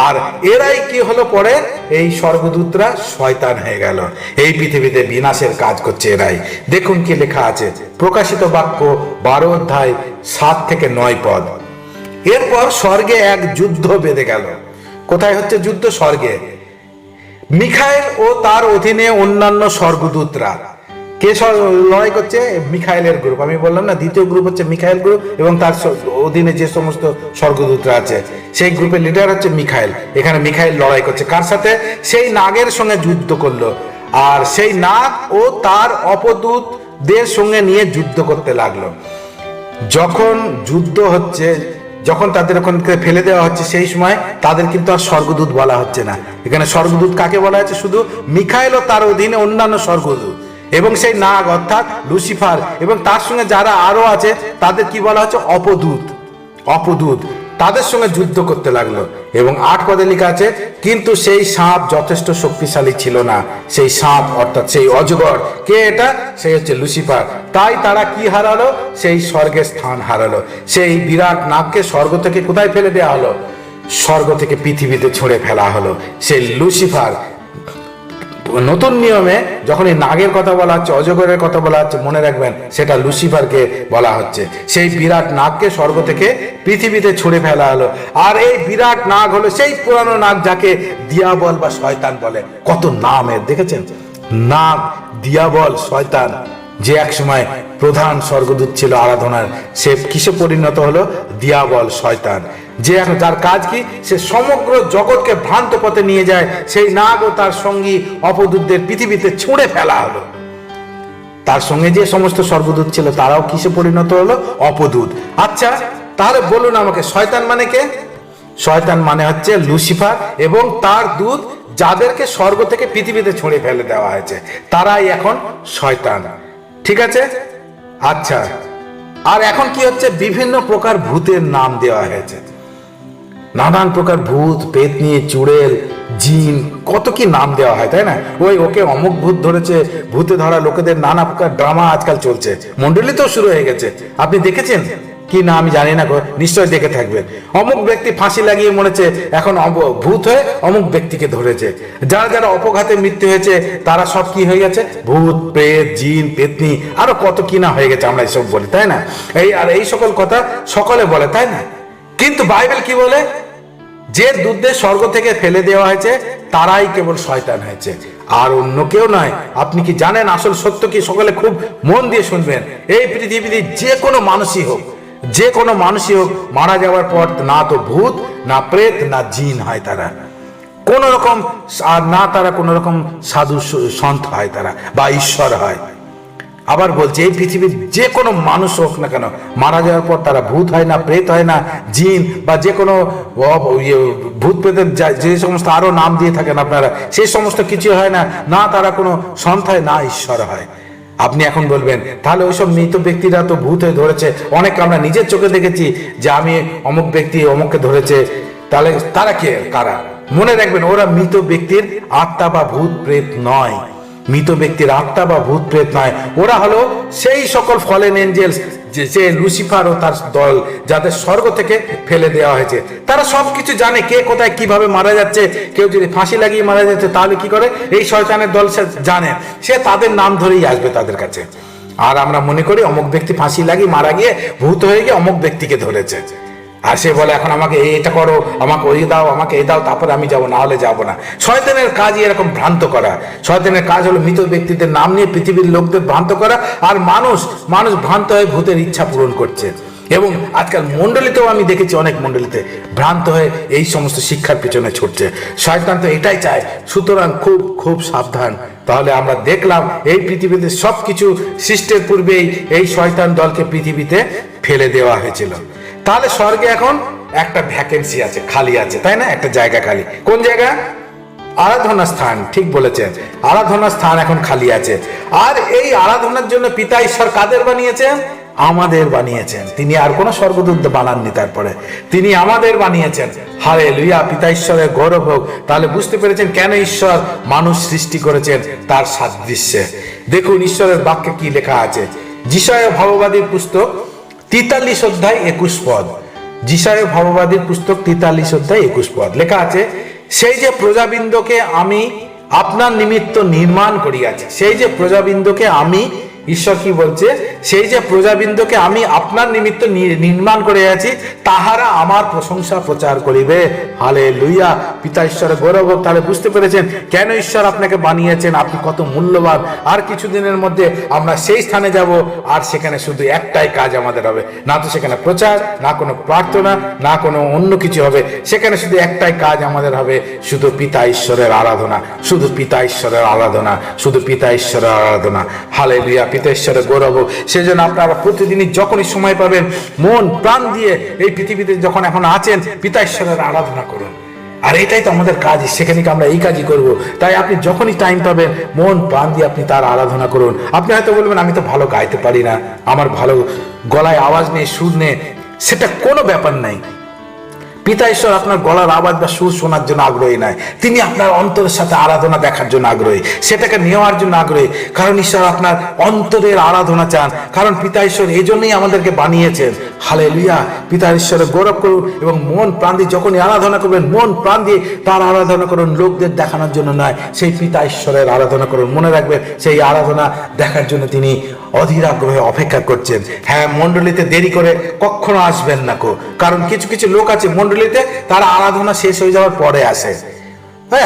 আর এরাই কি হলো পরে? এই স্বর্গদূতরা শয়তান হয়ে গেল, এই পৃথিবীতে বিনাশের কাজ করছে এরাই। দেখুন কি লেখা আছে, প্রকাশিত বাক্য 12 অধ্যায় 7 থেকে 9 পদ। এরপর স্বর্গে এক যুদ্ধ বেঁধে গেল। কোথায় হচ্ছে যুদ্ধ? স্বর্গে। মিখাইল ও তার অধীনে অন্যান্য স্বর্গদূতরা। কে লড়াই করছে? মিখাইলের গ্রুপ। আমি বললাম না, দ্বিতীয় গ্রুপ হচ্ছে মিখাইল গ্রুপ, এবং তার অধীনে যে সমস্ত স্বর্গদূতরা আছে সেই গ্রুপের লিডার হচ্ছে মিখাইল। এখানে মিখাইল লড়াই করছে কার সাথে? সেই নাগের সঙ্গে যুদ্ধ করলো, আর সেই নাগ ও তার অপদূতদের সঙ্গে নিয়ে যুদ্ধ করতে লাগলো। যখন যুদ্ধ হচ্ছে, যখন তাদের ওখান থেকে ফেলে দেওয়া হচ্ছে, সেই সময় তাদের কিন্তু আর স্বর্গদূত বলা হচ্ছে না। এখানে স্বর্গদূত কাকে বলা হচ্ছে? শুধু মিখাইল ও তার অধীনে অন্যান্য স্বর্গদূত এবং সেই নাগ অর্থাৎ লুসিফার এবং তার সঙ্গে যারা আরো আছে তাদের কি বলা হচ্ছে? অপদূত। অপদূত তাদের সঙ্গে যুদ্ধ করতে লাগলো। এবং 8 পদে লেখা আছে, কিন্তু সেই সাপ যথেষ্ট শক্তিশালী ছিল না। সেই সাপ অর্থাৎ সেই অজগর, কে এটা? সেই হচ্ছে লুসিফার। তাই তারা কি হারালো? সেই স্বর্গের স্থান হারালো। সেই বিরাট নাগকে স্বর্গ থেকে কোথায় ফেলে দেওয়া হলো? স্বর্গ থেকে পৃথিবীতে ছুঁড়ে ফেলা হলো। সেই লুসিফার। নতুন নিয়মে যখন এই নাগের কথা বলা হচ্ছে, অজগরের কথা বলা হচ্ছে, মনে রাখবেন সেটা লুসিফারকে বলা হচ্ছে। সেই বিরাট নাগকে স্বর্গ থেকে পৃথিবীতে ছুঁড়ে ফেলা হলো। আর এই বিরাট নাগ হলো সেই পুরানো নাগ যাকে দিয়াবল বা শয়তান বলে। কত নাম এর, দেখেছেন? নাগ, দিয়াবল, শয়তান। যে এক সময় প্রধান স্বর্গদূত ছিল আরাধনার, সে কিসে পরিণত হলো? দিয়াবল, শয়তান। যে এখন যার কাজ কি? সে সমগ্র জগৎকে ভ্রান্ত পথে নিয়ে যায়। সেই নাগ ও তার সঙ্গী অপদূতদের পৃথিবীতে ছুঁড়ে ফেলা হলো। তার সঙ্গে যে সমস্ত স্বর্গদূত ছিল তারাও কিসে পরিণত হলো? অপদূত। আচ্ছা, তাহলে বলুন আমাকে, শয়তান মানে কে? শয়তান মানে হচ্ছে লুসিফার এবং তার দূত, যাদেরকে স্বর্গ থেকে পৃথিবীতে ছুঁড়ে ফেলে দেওয়া হয়েছে, তারাই এখন শয়তান। ঠিক আছে? আচ্ছা, আর এখন কি হচ্ছে? বিভিন্ন প্রকার ভূতের নাম দেওয়া হয়েছে। নানান প্রকার ভূত, পেতনি, চুড়েল, জিন, কত কি নাম দেওয়া হয়, তাই না? ওকে অমুক ভূত ধরেছে। ভূতে ধরা লোকেদের নানা প্রকার ড্রামা আজকাল চলছে, মন্ডলীতেও শুরু হয়ে গেছে। আপনি দেখেছেন কি না আমি জানি না, নিশ্চয় দেখে থাকবেন। অমুক ব্যক্তি ফাঁসি লাগিয়ে মরেছে, এখন ভূত হয়ে অমুক ব্যক্তিকে ধরেছে। যারা যারা অপঘাতে মৃত্যু হয়েছে তারা সব কি হয়ে গেছে? ভূত, প্রেত, জিন, পেতনি, আরো কত কি না হয়ে গেছে। আমরা এইসব বলি, তাই না? এই সকল কথা সকলে বলে, তাই না? কিন্তু বাইবেল কি বলে? যে দূতদের স্বর্গ থেকে ফেলে দেওয়া হয়েছে তারাই কেবল শয়তান হয়েছে, আর অন্য কেউ নয়। আপনি কি জানেন আসল সত্য কি? সকলে খুব মন দিয়ে শুনবেন। এই পৃথিবীতে যে কোনো মানুষই হোক, যে কোনো মানুষই হোক, মারা যাওয়ার পর না তো ভূত, না প্রেত, না জিন হয় তারা কোন রকম, আর না তারা কোন রকম সাধু সন্ত হয় তারা, বা ঈশ্বর হয়। আবার বলছে, এই পৃথিবীর যে কোনো মানুষ হোক না কেন, মারা যাওয়ার পর তারা ভূত হয় না, প্রেত হয় না, জিন বা যে কোনো ভূত প্রেতের যে সমস্ত আরো নাম দিয়ে থাকেন আপনারা, সেই সমস্ত কিছু হয় না। না তারা কোনো সন্ত হয়, না ঈশ্বর হয়। আপনি এখন বলবেন, তাহলে ওইসব মৃত ব্যক্তিরা তো ভূত হয়ে ধরেছে। অনেক আমরা নিজের চোখে দেখেছি যে আমি অমুক ব্যক্তি অমুককে ধরেছে। তাহলে তারা কে? কারা? মনে রাখবেন, ওরা মৃত ব্যক্তির আত্মা বা ভূত প্রেত নয়। মৃত ব্যক্তির আত্মা বা ভূত প্রেত নয়। ওরা হলো সেই সকল ফলেন এঞ্জেলস, যে লুসিফার ও তার দল, যাদের স্বর্গ থেকে ফেলে দেওয়া হয়েছে। তারা সবকিছু জানে, কে কোথায় কিভাবে মারা যাচ্ছে। কেউ যদি ফাঁসি লাগিয়ে মারা যাচ্ছে তাহলে কি করে? এই শয়তানের দল সে জানে, সে তাদের নাম ধরেই আসবে তাদের কাছে। আর আমরা মনে করি অমুক ব্যক্তি ফাঁসি লাগিয়ে মারা গিয়ে ভূত হয়ে গিয়ে অমুক ব্যক্তিকে ধরেছে, আর সে বলে এখন আমাকে এটা করো, আমাকে ওই দাও, আমাকে এই দাও, তারপরে আমি যাবো, না হলে যাবো না। শয়তানের কাজই এরকম ভ্রান্ত করা। শয়তানের কাজ হলো মৃত ব্যক্তিদের নাম নিয়ে পৃথিবীর লোকদের ভ্রান্ত করা, আর মানুষ ভ্রান্ত হয়ে ভূতের ইচ্ছা পূরণ করছে। এবং আজকাল মণ্ডলীতেও আমি দেখেছি, অনেক মণ্ডলীতে ভ্রান্ত হয়ে এই সমস্ত শিক্ষার পিছনে ছুটছে। শয়তান তো এটাই চায়। সুতরাং খুব খুব সাবধান। তাহলে আমরা দেখলাম এই পৃথিবীতে সবকিছু সৃষ্টির পূর্বেই এই শয়তান দলকে পৃথিবীতে ফেলে দেওয়া হয়েছিল। তাহলে স্বর্গে এখন একটা ভ্যাকেন্সি আছে, খালি আছে, তাই না? একটা জায়গা খালি। কোন জায়গা? আরাধনা স্থান। ঠিক বলেছেন, আরাধনা স্থান এখন খালি আছে। আর এই আরাধনার জন্য পিতা ঈশ্বর কাদের বানিয়েছেন? আমাদের বানিয়েছেন। তিনি আর কোনো স্বর্গদূত বানাননি, তারপরে তিনি আমাদের বানিয়েছেন। হালেলুয়া, পিতা ঈশ্বরের গৌরব হোক। তাহলে বুঝতে পেরেছেন কেন ঈশ্বর মানুষ সৃষ্টি করেছেন? তার সাদৃশ্যে। দেখুন ঈশ্বরের বাক্যে কি লেখা আছে। যিশায়া ভাববাদীর পুস্তক 43 অধ্যায় 21 পদ। যিশায়া ভাববাদীর পুস্তক 43 অধ্যায় 21 পদ লেখা আছে, সেই যে প্রজাবৃন্দকে আমি আপনার নিমিত্ত নির্মাণ করিয়াছি। সেই যে প্রজাবৃন্দকে আমি, ঈশ্বর কি বলছে? সেই যে প্রজাবৃন্দকে আমি আপনার নিমিত্ত নির্মাণ করে আছি, তাহারা আমার প্রশংসা প্রচার করিবে। হালেলুয়া, পিতা ঈশ্বরের গৌরব হোক। তাহলে বুঝতে পেরেছেন কেন ঈশ্বর আপনাকে বানিয়েছেন, আপনি কত মূল্যবান। আর কিছুদিনের মধ্যে আমরা সেই স্থানে যাব, আর সেখানে শুধু একটাই কাজ আমাদের হবে, না তো সেখানে প্রচার, না কোনো প্রার্থনা, না কোনো অন্য কিছু হবে। সেখানে শুধু একটাই কাজ আমাদের হবে, শুধু পিতা ঈশ্বরের আরাধনা, শুধু পিতা ঈশ্বরের আরাধনা, শুধু পিতা ঈশ্বরের আরাধনা। হালেলুয়া, পিতা ঈশ্বরের গৌরব। সেজন্য আপনারা প্রতিদিনই যখনই সময় পাবেন, মন প্রাণ দিয়ে এই পৃথিবীতে যখন এখন আছেন, পিতা ঈশ্বরের আরাধনা করুন। আর এটাই তো আমাদের কাজ, সেখানে আমরা এই কাজই করব। তাই আপনি যখনই টাইম পাবেন, মন প্রাণ দিয়ে আপনি তার আরাধনা করুন। আপনি হয়তো বলবেন, আমি তো ভালো গাইতে পারি না, আমার ভালো গলায় আওয়াজ নেই, সুর নেই। সেটা কোনো ব্যাপার নাই। পিতা ঈশ্বর আপনার গলার আওয়াজ বা সুর শোনার জন্য আগ্রহী নয়, তিনি আপনার অন্তরের সাথে আরাধনা দেখার জন্য আগ্রহী, সেটাকে নেওয়ার জন্য আগ্রহী। কারণ ঈশ্বর আপনার অন্তরের আরাধনা চান। কারণ পিতা ঈশ্বর এই জন্যই আমাদেরকে বানিয়েছেন। হালেলুয়া, পিতা ঈশ্বরের গৌরব করুন এবং মন প্রাণ দিয়ে যখনই আরাধনা করবেন, মন প্রাণ দিয়ে তার আরাধনা করুন, লোকদের দেখানোর জন্য নয়, সেই পিতা ঈশ্বরের আরাধনা করুন। মনে রাখবেন, সেই আরাধনা দেখার জন্য তিনি অধীর আগ্রহে অপেক্ষা করছেন। হ্যাঁ, মণ্ডলীতে দেরি করে কখনো আসবেন না কো। কারণ কিছু কিছু লোক আছে মণ্ডলীতে, তারা আরাধনা শেষ হয়ে যাওয়ার পরে আসে।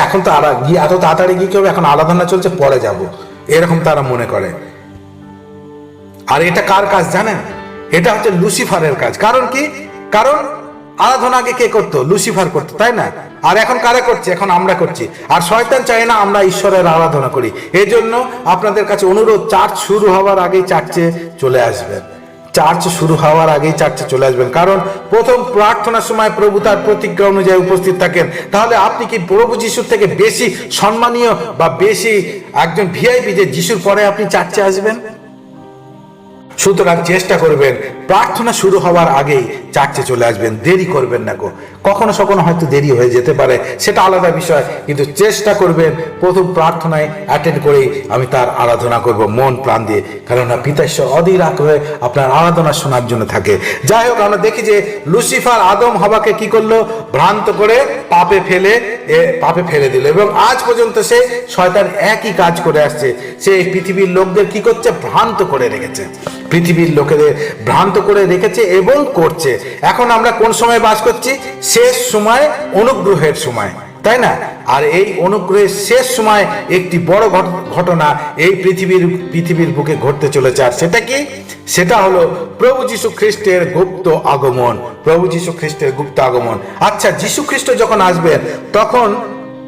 এখন তো গিয়ে এত তাড়াতাড়ি গিয়ে কি হবে, এখন আরাধনা চলছে, পরে যাব, এরকম তারা মনে করে। আর এটা কার কাজ জানেন? এটা হচ্ছে লুসিফারের কাজ। কারণ কি? কারণ আরাধনা আগে কে করতো? লুসিফার করতো, তাই না? আর এখন কারা করছে? এখন আমরা করছি। আর শয়তান চায় না আমরা ঈশ্বরের আরাধনা করি। এই জন্য আপনাদের কাছে অনুরোধ, চার্চ শুরু হওয়ার আগেই চার্চে চলে আসবেন। চার্চ শুরু হওয়ার আগেই চার্চে চলে আসবেন। কারণ প্রথম প্রার্থনার সময় প্রভু তার প্রতিজ্ঞা অনুযায়ী উপস্থিত থাকেন। তাহলে আপনি কি প্রভু যিশুর থেকে বেশি সম্মানীয় বা বেশি একজন ভিআইপি যে যিশুর পরে আপনি চার্চে আসবেন? সুতরাং চেষ্টা করবেন প্রার্থনা শুরু হওয়ার আগেই চার্চে চলে আসবেন, দেরি করবেন না গো। কখনো কখনো হয়তো দেরি হয়ে যেতে পারে, সেটা আলাদা বিষয়, কিন্তু চেষ্টা করবেন প্রথম প্রার্থনায় অ্যাটেন্ড করেই আমি তার আরাধনা করব মন প্রাণ দিয়ে। কেননা পিতা ঈশ্বর অধীর আগ্রহে আপনার আরাধনা শোনার জন্য থাকে। যাই হোক, আমরা দেখি যে লুসিফার আদম হাওয়াকে কি করলো? ভ্রান্ত করে পাপে ফেলে দিল। এবং আজ পর্যন্ত সে শয়তান একই কাজ করে আসছে। সে পৃথিবীর লোকদের কি করছে? ভ্রান্ত করে রেখেছে। পৃথিবীর লোকেদের ভ্রান্ত করে রেখেছে এবং করছে। এখন আমরা কোন সময় বাস করছি? শেষ সময়, অনুগ্রহের সময়, তাই না? আর এই অনুগ্রহের শেষ সময় একটি বড় ঘটনা এই পৃথিবীর বুকে ঘটতে চলেছে। আর সেটা কি? সেটা হলো প্রভু যীশু খ্রিস্টের গুপ্ত আগমন। প্রভু যীশু খ্রিস্টের গুপ্ত আগমন। আচ্ছা, যীশু খ্রিস্ট যখন আসবেন, তখন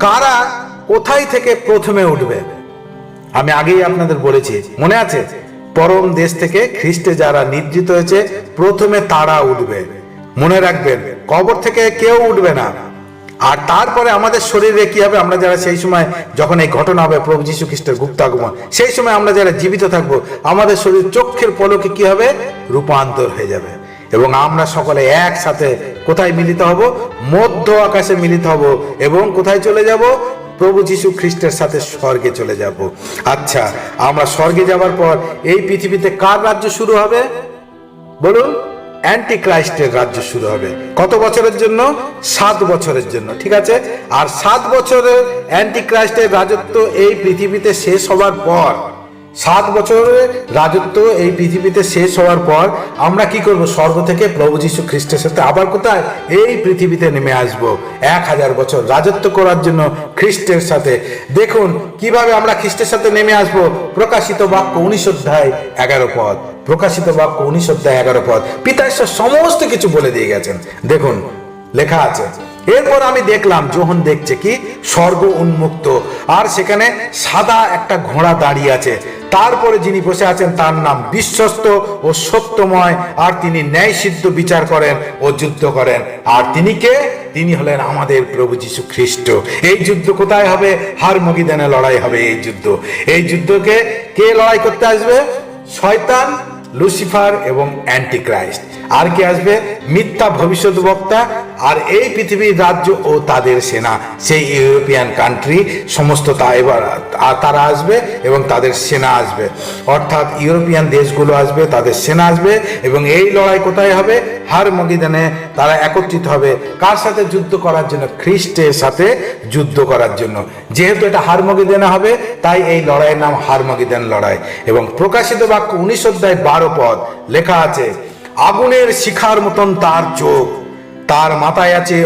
কারা কোথায় থেকে প্রথমে উঠবে? আমি আগেই আপনাদের বলেছি, মনে আছে? পরম দেশ থেকে খ্রিস্টে যারা নিদ্রিত হয়েছে, প্রথমে তারা উঠবে। মনে রাখবেন, কবর থেকে কেউ উঠবে না। আর তারপরে আমাদের শরীরে কি হবে? আমরা যারা সেই সময়, যখন এই ঘটনা হবে প্রভু যীশু খ্রিস্টের গুপ্ত আগমন, সেই সময় আমরা যারা জীবিত থাকবো, আমাদের শরীর চোখের পলকে কি হবে? রূপান্তর হয়ে যাবে। এবং আমরা সকলে একসাথে কোথায় মিলিত হব? মধ্য আকাশে মিলিত হব। এবং কোথায় চলে যাব? প্রভু যীশু খ্রিস্টের সাথে স্বর্গে চলে যাব। আচ্ছা, আমরা স্বর্গে যাওয়ার পর এই পৃথিবীতে কার রাজ্য শুরু হবে? বলুন। অ্যান্টি ক্রাইস্টের রাজ্য শুরু হবে। কত বছরের জন্য? 7 বছরের জন্য, ঠিক আছে? আর 7 বছরের অ্যান্টি ক্রাইস্টের রাজত্ব এই পৃথিবীতে শেষ হওয়ার পর, 7 বছরের রাজত্ব এই পৃথিবীতে শেষ হওয়ার পর আমরা কি করব? স্বর্গ থেকে প্রভু যীশু খ্রিস্টের সাথে আবার কোথায়? এই পৃথিবীতে নেমে আসব 1000 বছর রাজত্ব করার জন্য খ্রিস্টের সাথে। দেখুন কিভাবে আমরা খ্রিস্টের সাথে নেমে আসব। প্রকাশিত বাক্য 19 অধ্যায় 11 পদ। প্রকাশিত বাক্য 19 অধ্যায় 11 পদ। পিতা ঈশ্বর সমস্ত কিছু বলে দিয়ে গেছেন। দেখুন লেখা আছে। এরপর আমি দেখলাম, যোহন দেখছে কি, স্বর্গ উন্মুক্ত, আর সেখানে সাদা একটা ঘোড়া দাঁড়িয়ে আছে। তারপরে যিনি বসে আছেন তার নাম বিশ্বস্ত ও সত্যময়, আর তিনি ন্যায় সিদ্ধ বিচার করেন ও যুদ্ধ করেন। আর তিনি কে? তিনি হলেন আমাদের প্রভু যীশু খ্রিস্ট। এই যুদ্ধ কোথায় হবে? হারমগিদনে লড়াই হবে এই যুদ্ধ। এই যুদ্ধকে কে লড়াই করতে আসবে? শয়তান, লুসিফার এবং অ্যান্টিক্রাইস্ট। আর কে আসবে? মিথ্যা ভবিষ্যৎবক্তা, আর এই পৃথিবীর রাজ্য ও তাদের সেনা, সেই ইউরোপিয়ান কান্ট্রি সমস্ত তারা আসবে এবং তাদের সেনা আসবে, অর্থাৎ ইউরোপিয়ান দেশগুলো আসবে, তাদের সেনা আসবে। এবং এই লড়াই কোথায় হবে? হারমগিদনে তারা একত্রিত হবে। কার সাথে যুদ্ধ করার জন্য? খ্রিস্টের সাথে যুদ্ধ করার জন্য। যেহেতু এটা হারমগিদনে হবে, তাই এই লড়াইয়ের নাম হারমগিদন লড়াই। এবং প্রকাশিত বাক্য 19 অধ্যায় 12 পদ লেখা আছে, আগুনের শিখার মতন তার চোখ, তার মাথায় আছে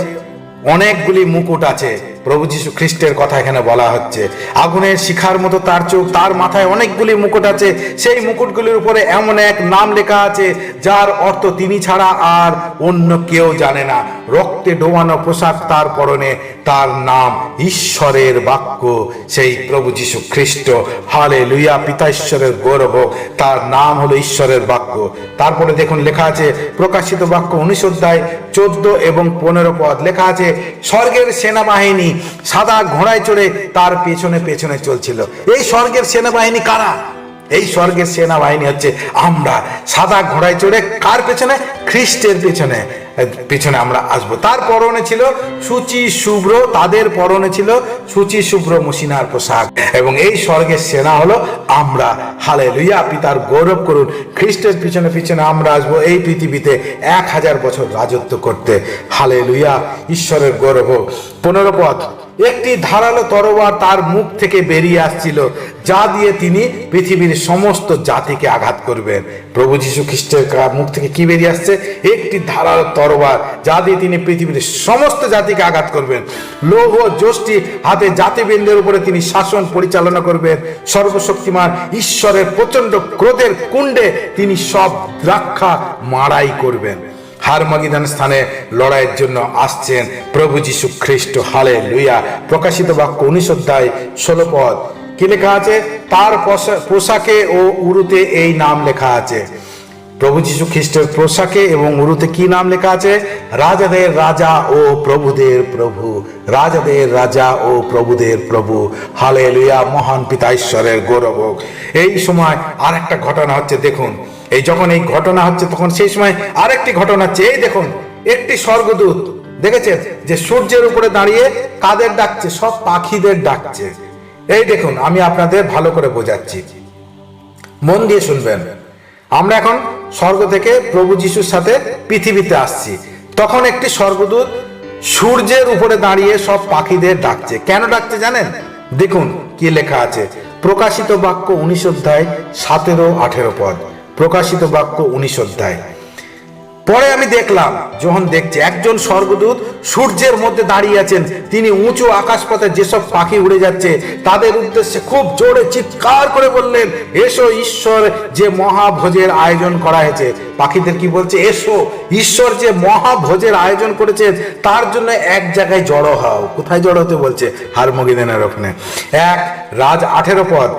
অনেকগুলি মুকুট আছে। প্রভু যীশু খ্রিস্টের কথা এখানে বলা হচ্ছে। আগুনের শিখার মতো তার চোখ, তার মাথায় অনেকগুলি মুকুট আছে। সেই মুকুটগুলির উপরে এমন এক নাম লেখা আছে যার অর্থ তিনি ছাড়া আর অন্য কেউ জানে না। রক্তে ডোবানো পোশাক তার পরনে, তার নাম ঈশ্বরের বাক্য, সেই প্রভু যীশু খ্রিস্ট। হালেলুয়া, পিতা ঈশ্বরের গৌরব হোক, তার নাম হলো ঈশ্বরের বাক্য। তারপরে দেখুন লেখা আছে প্রকাশিত বাক্য 19 অধ্যায় 14 এবং 15 পদ লেখা আছে, স্বর্গের সেনাবাহিনী সাদা ঘোড়ায় চড়ে তার পেছনে পেছনে চলছিল। এই স্বর্গের সেনাবাহিনী কারা? এই স্বর্গের সেনাবাহিনী হচ্ছে আমরা। সাদা ঘোড়ায় চড়ে কার পেছনে? খ্রিস্টের পেছনে পেছনে আমরা আসবো। তার পরনে ছিল সূচি শুভ্র, তাদের পরনে ছিল সূচি শুভ্র মসিনার পোশাক। এবং এই স্বর্গের সেনা হলো আমরা। হালেলুয়া, পিতার গৌরব করুন। খ্রিস্টের পিছনে পিছনে আমরা আসবো এই পৃথিবীতে 1000 বছর রাজত্ব করতে। হালেলুয়া, ঈশ্বরের গৌরব। 15 পদ, একটি ধারালো তরোয়ার তার মুখ থেকে বেরিয়ে আসছিল, যা দিয়ে তিনি পৃথিবীর সমস্ত জাতিকে আঘাত করবেন। প্রভু যীশু খ্রিস্টের মুখ থেকে কি বেরিয়ে আসছে? একটি ধারালো তরোয়ার, যা দিয়ে তিনি পৃথিবীর সমস্ত জাতিকে আঘাত করবেন। লৌহ যষ্টি হাতে জাতিবৃন্দের উপরে তিনি শাসন পরিচালনা করবেন। সর্বশক্তিমান ঈশ্বরের প্রচন্ড ক্রোধের কুণ্ডে তিনি সব দ্রাক্ষা মাড়াই করবেন। হারমাগিদন স্থানে লড়াইয়ের জন্য আসছেন প্রভু যীশু খ্রিস্ট। হালেলুয়া। প্রকাশিত বাক্য 19 অধ্যায় 16 পদ কি লেখা আছে? তার পোশাকে ও উরুতে এই নাম লেখা আছে। প্রভু যীশু খ্রিস্টের পোশাকে এবং উরুতে কি নাম লেখা আছে? রাজাদের রাজা ও প্রভুদের প্রভু। রাজাদের রাজা ও প্রভুদের প্রভু। হালেলুয়া, মহান পিতা ঈশ্বরের গৌরব হোক। এই সময় আর একটা ঘটনা হচ্ছে। দেখুন, এই যখন এই ঘটনা হচ্ছে তখন সেই সময় আরেকটি ঘটনা হচ্ছে। এই দেখুন, একটি স্বর্গদূত দেখেছেন যে সূর্যের উপরে দাঁড়িয়ে কাদের ডাকছে? সব পাখিদের ডাকছে। এই দেখুন, আমি আপনাদের ভালো করে বোঝাচ্ছি, মন দিয়ে শুনবেন। আমরা এখন স্বর্গ থেকে প্রভু যীশুর সাথে পৃথিবীতে আসছি। তখন একটি স্বর্গদূত সূর্যের উপরে দাঁড়িয়ে সব পাখিদের ডাকছে। কেন ডাকছে জানেন? দেখুন কি লেখা আছে। প্রকাশিত বাক্য 19 অধ্যায় 17-18 পদ। প্রকাশিত বাক্য 19 অধ্যায়। পরে আমি দেখলাম, যখন দেখছে, একজন স্বর্গদূত সূর্যের মধ্যে দাঁড়িয়ে আছেন। তিনি উঁচু আকাশপথে যেসব পাখি উড়ে যাচ্ছে তাদের উদ্দেশ্যে খুব জোরে চিৎকার করে বললেন, এসো, ঈশ্বর যে মহাভোজের আয়োজন করা হয়েছে। পাখিদের কি বলছে? এসো, ঈশ্বর যে মহাভোজের আয়োজন করেছে তার জন্য এক জায়গায় জড়ো হও। কোথায় জড়ো হতে বলছে? হারমগিদনের ওখানে। 18 পদ,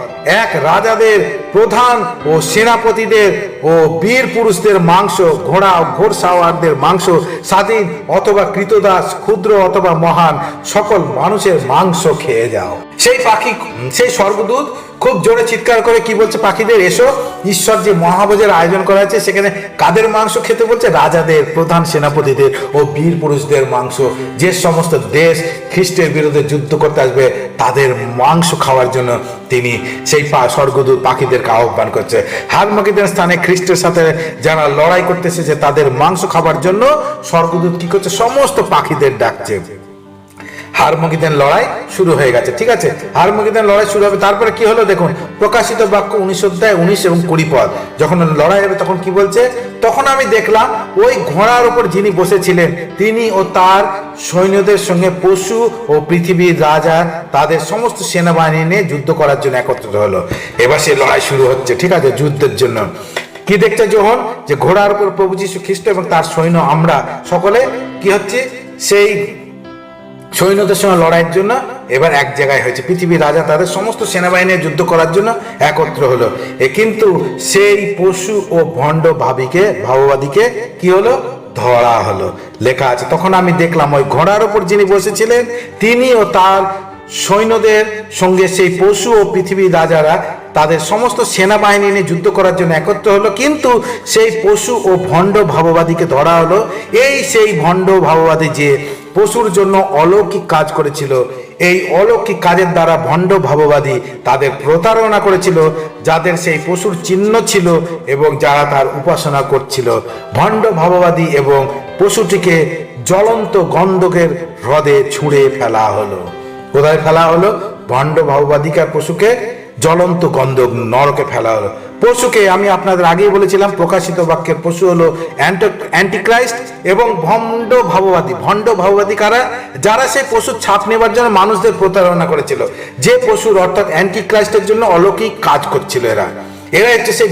এক রাজাদের প্রধান ও সেনাপতিদের ও বীর পুরুষদের মাংস, ঘোড়া ও ঘোড়সাওয়ারদের মাংস, স্বাধীন অথবা কৃতদাস, ক্ষুদ্র অথবা মহান, সকল মানুষের মাংস খেয়ে যাও। সেই পাখি, সেই স্বর্গদূত খুব জোরে চিৎকার করে কি বলছে? পাখিদের, এসো, ঈশ্বর যে মহাভোজের আয়োজন করা হয়েছে সেখানে কাদের মাংস খেতে বলছে? রাজাদের, প্রধান সেনাপতিদের ও বীর পুরুষদের মাংস। যে সমস্ত দেশ খ্রিস্টের বিরুদ্ধে যুদ্ধ করতে আসবে তাদের মাংস খাওয়ার জন্য তিনি সেই স্বর্গদূত পাখিদেরকে আহ্বান করছে। হারমগিদন স্থানে খ্রিস্টের সাথে যারা লড়াই করতে এসেছে তাদের মাংস খাবার জন্য স্বর্গদূত কি করছে? সমস্ত পাখিদের ডাকছে। হারমগিদন লড়াই শুরু হয়ে গেছে। ঠিক আছে, হারমগিদন লড়াই শুরু হবে। তারপরে কি হলো দেখুন, প্রকাশিত বাক্য 19 অধ্যায় 19 এবং 20 পদ। যখন লড়াই হবে তখন কি বলছে? তখন আমি দেখলাম ওই ঘোড়ার উপর যিনি বসেছিলেন তিনি ও তার সৈন্যদের সঙ্গে পশু ও পৃথিবীর রাজা তাদের সমস্ত সেনাবাহিনী নিয়ে যুদ্ধ করার জন্য একত্রিত হলো। এবার সে লড়াই শুরু হচ্ছে। ঠিক আছে, যুদ্ধের জন্য কি দেখছে যখন? যে ঘোড়ার উপর প্রভু যীশু খ্রিস্ট এবং তার সৈন্য আমরা সকলে কি হচ্ছে? সেই সৈন্যদের সঙ্গে লড়াইয়ের জন্য এবার এক জায়গায় হয়েছে। পৃথিবীর রাজা তাদের সমস্ত সেনাবাহিনী যুদ্ধ করার জন্য একত্র হলো। কিন্তু সেই পশু ও ভণ্ড ভাববাদীকে কি হলো? ধরা হলো। লেখা আছে, তখন আমি দেখলাম ওই ঘোড়ার উপর যিনি বসেছিলেন তিনি ও তার সৈন্যদের সঙ্গে সেই পশু ও পৃথিবীর রাজারা তাদের সমস্ত সেনাবাহিনী নিয়ে যুদ্ধ করার জন্য একত্র হলো। কিন্তু সেই পশু ও ভণ্ড ভাববাদীকে ধরা হলো। সেই ভণ্ড ভাববাদী যে পশুর জন্য অলৌকিক কাজ করেছিল, এই অলৌকিক কাজের দ্বারা ভণ্ড ভাববাদী তাদের প্রতারণা করেছিল, যাদের সেই পশুর চিহ্ন ছিল এবং যারা তার উপাসনা করছিল। ভণ্ড ভাববাদী এবং পশুটিকে জ্বলন্ত গন্ধকের হ্রদে ছুঁড়ে ফেলা হলো। কোথায় ফেলা হলো? ভণ্ড ভাববাদীকার পশুকে জ্বলন্ত গন্ধক নরকে ফেলা হলো। পশুকে আমি আপনাদের আগেই বলেছিলাম, প্রকাশিত বাক্যের পশু হলো অ্যান্টিক্রাইস্ট এবং ভণ্ড ভাববাদী কারা? যারা সেই পশুর ছাপ নেবার জন্য মানুষদের প্রতারণা করেছিল, যে পশুর অর্থাৎ অ্যান্টিক্রাইস্টের জন্য অলৌকিক কাজ করছিল। এরা হচ্ছে সেই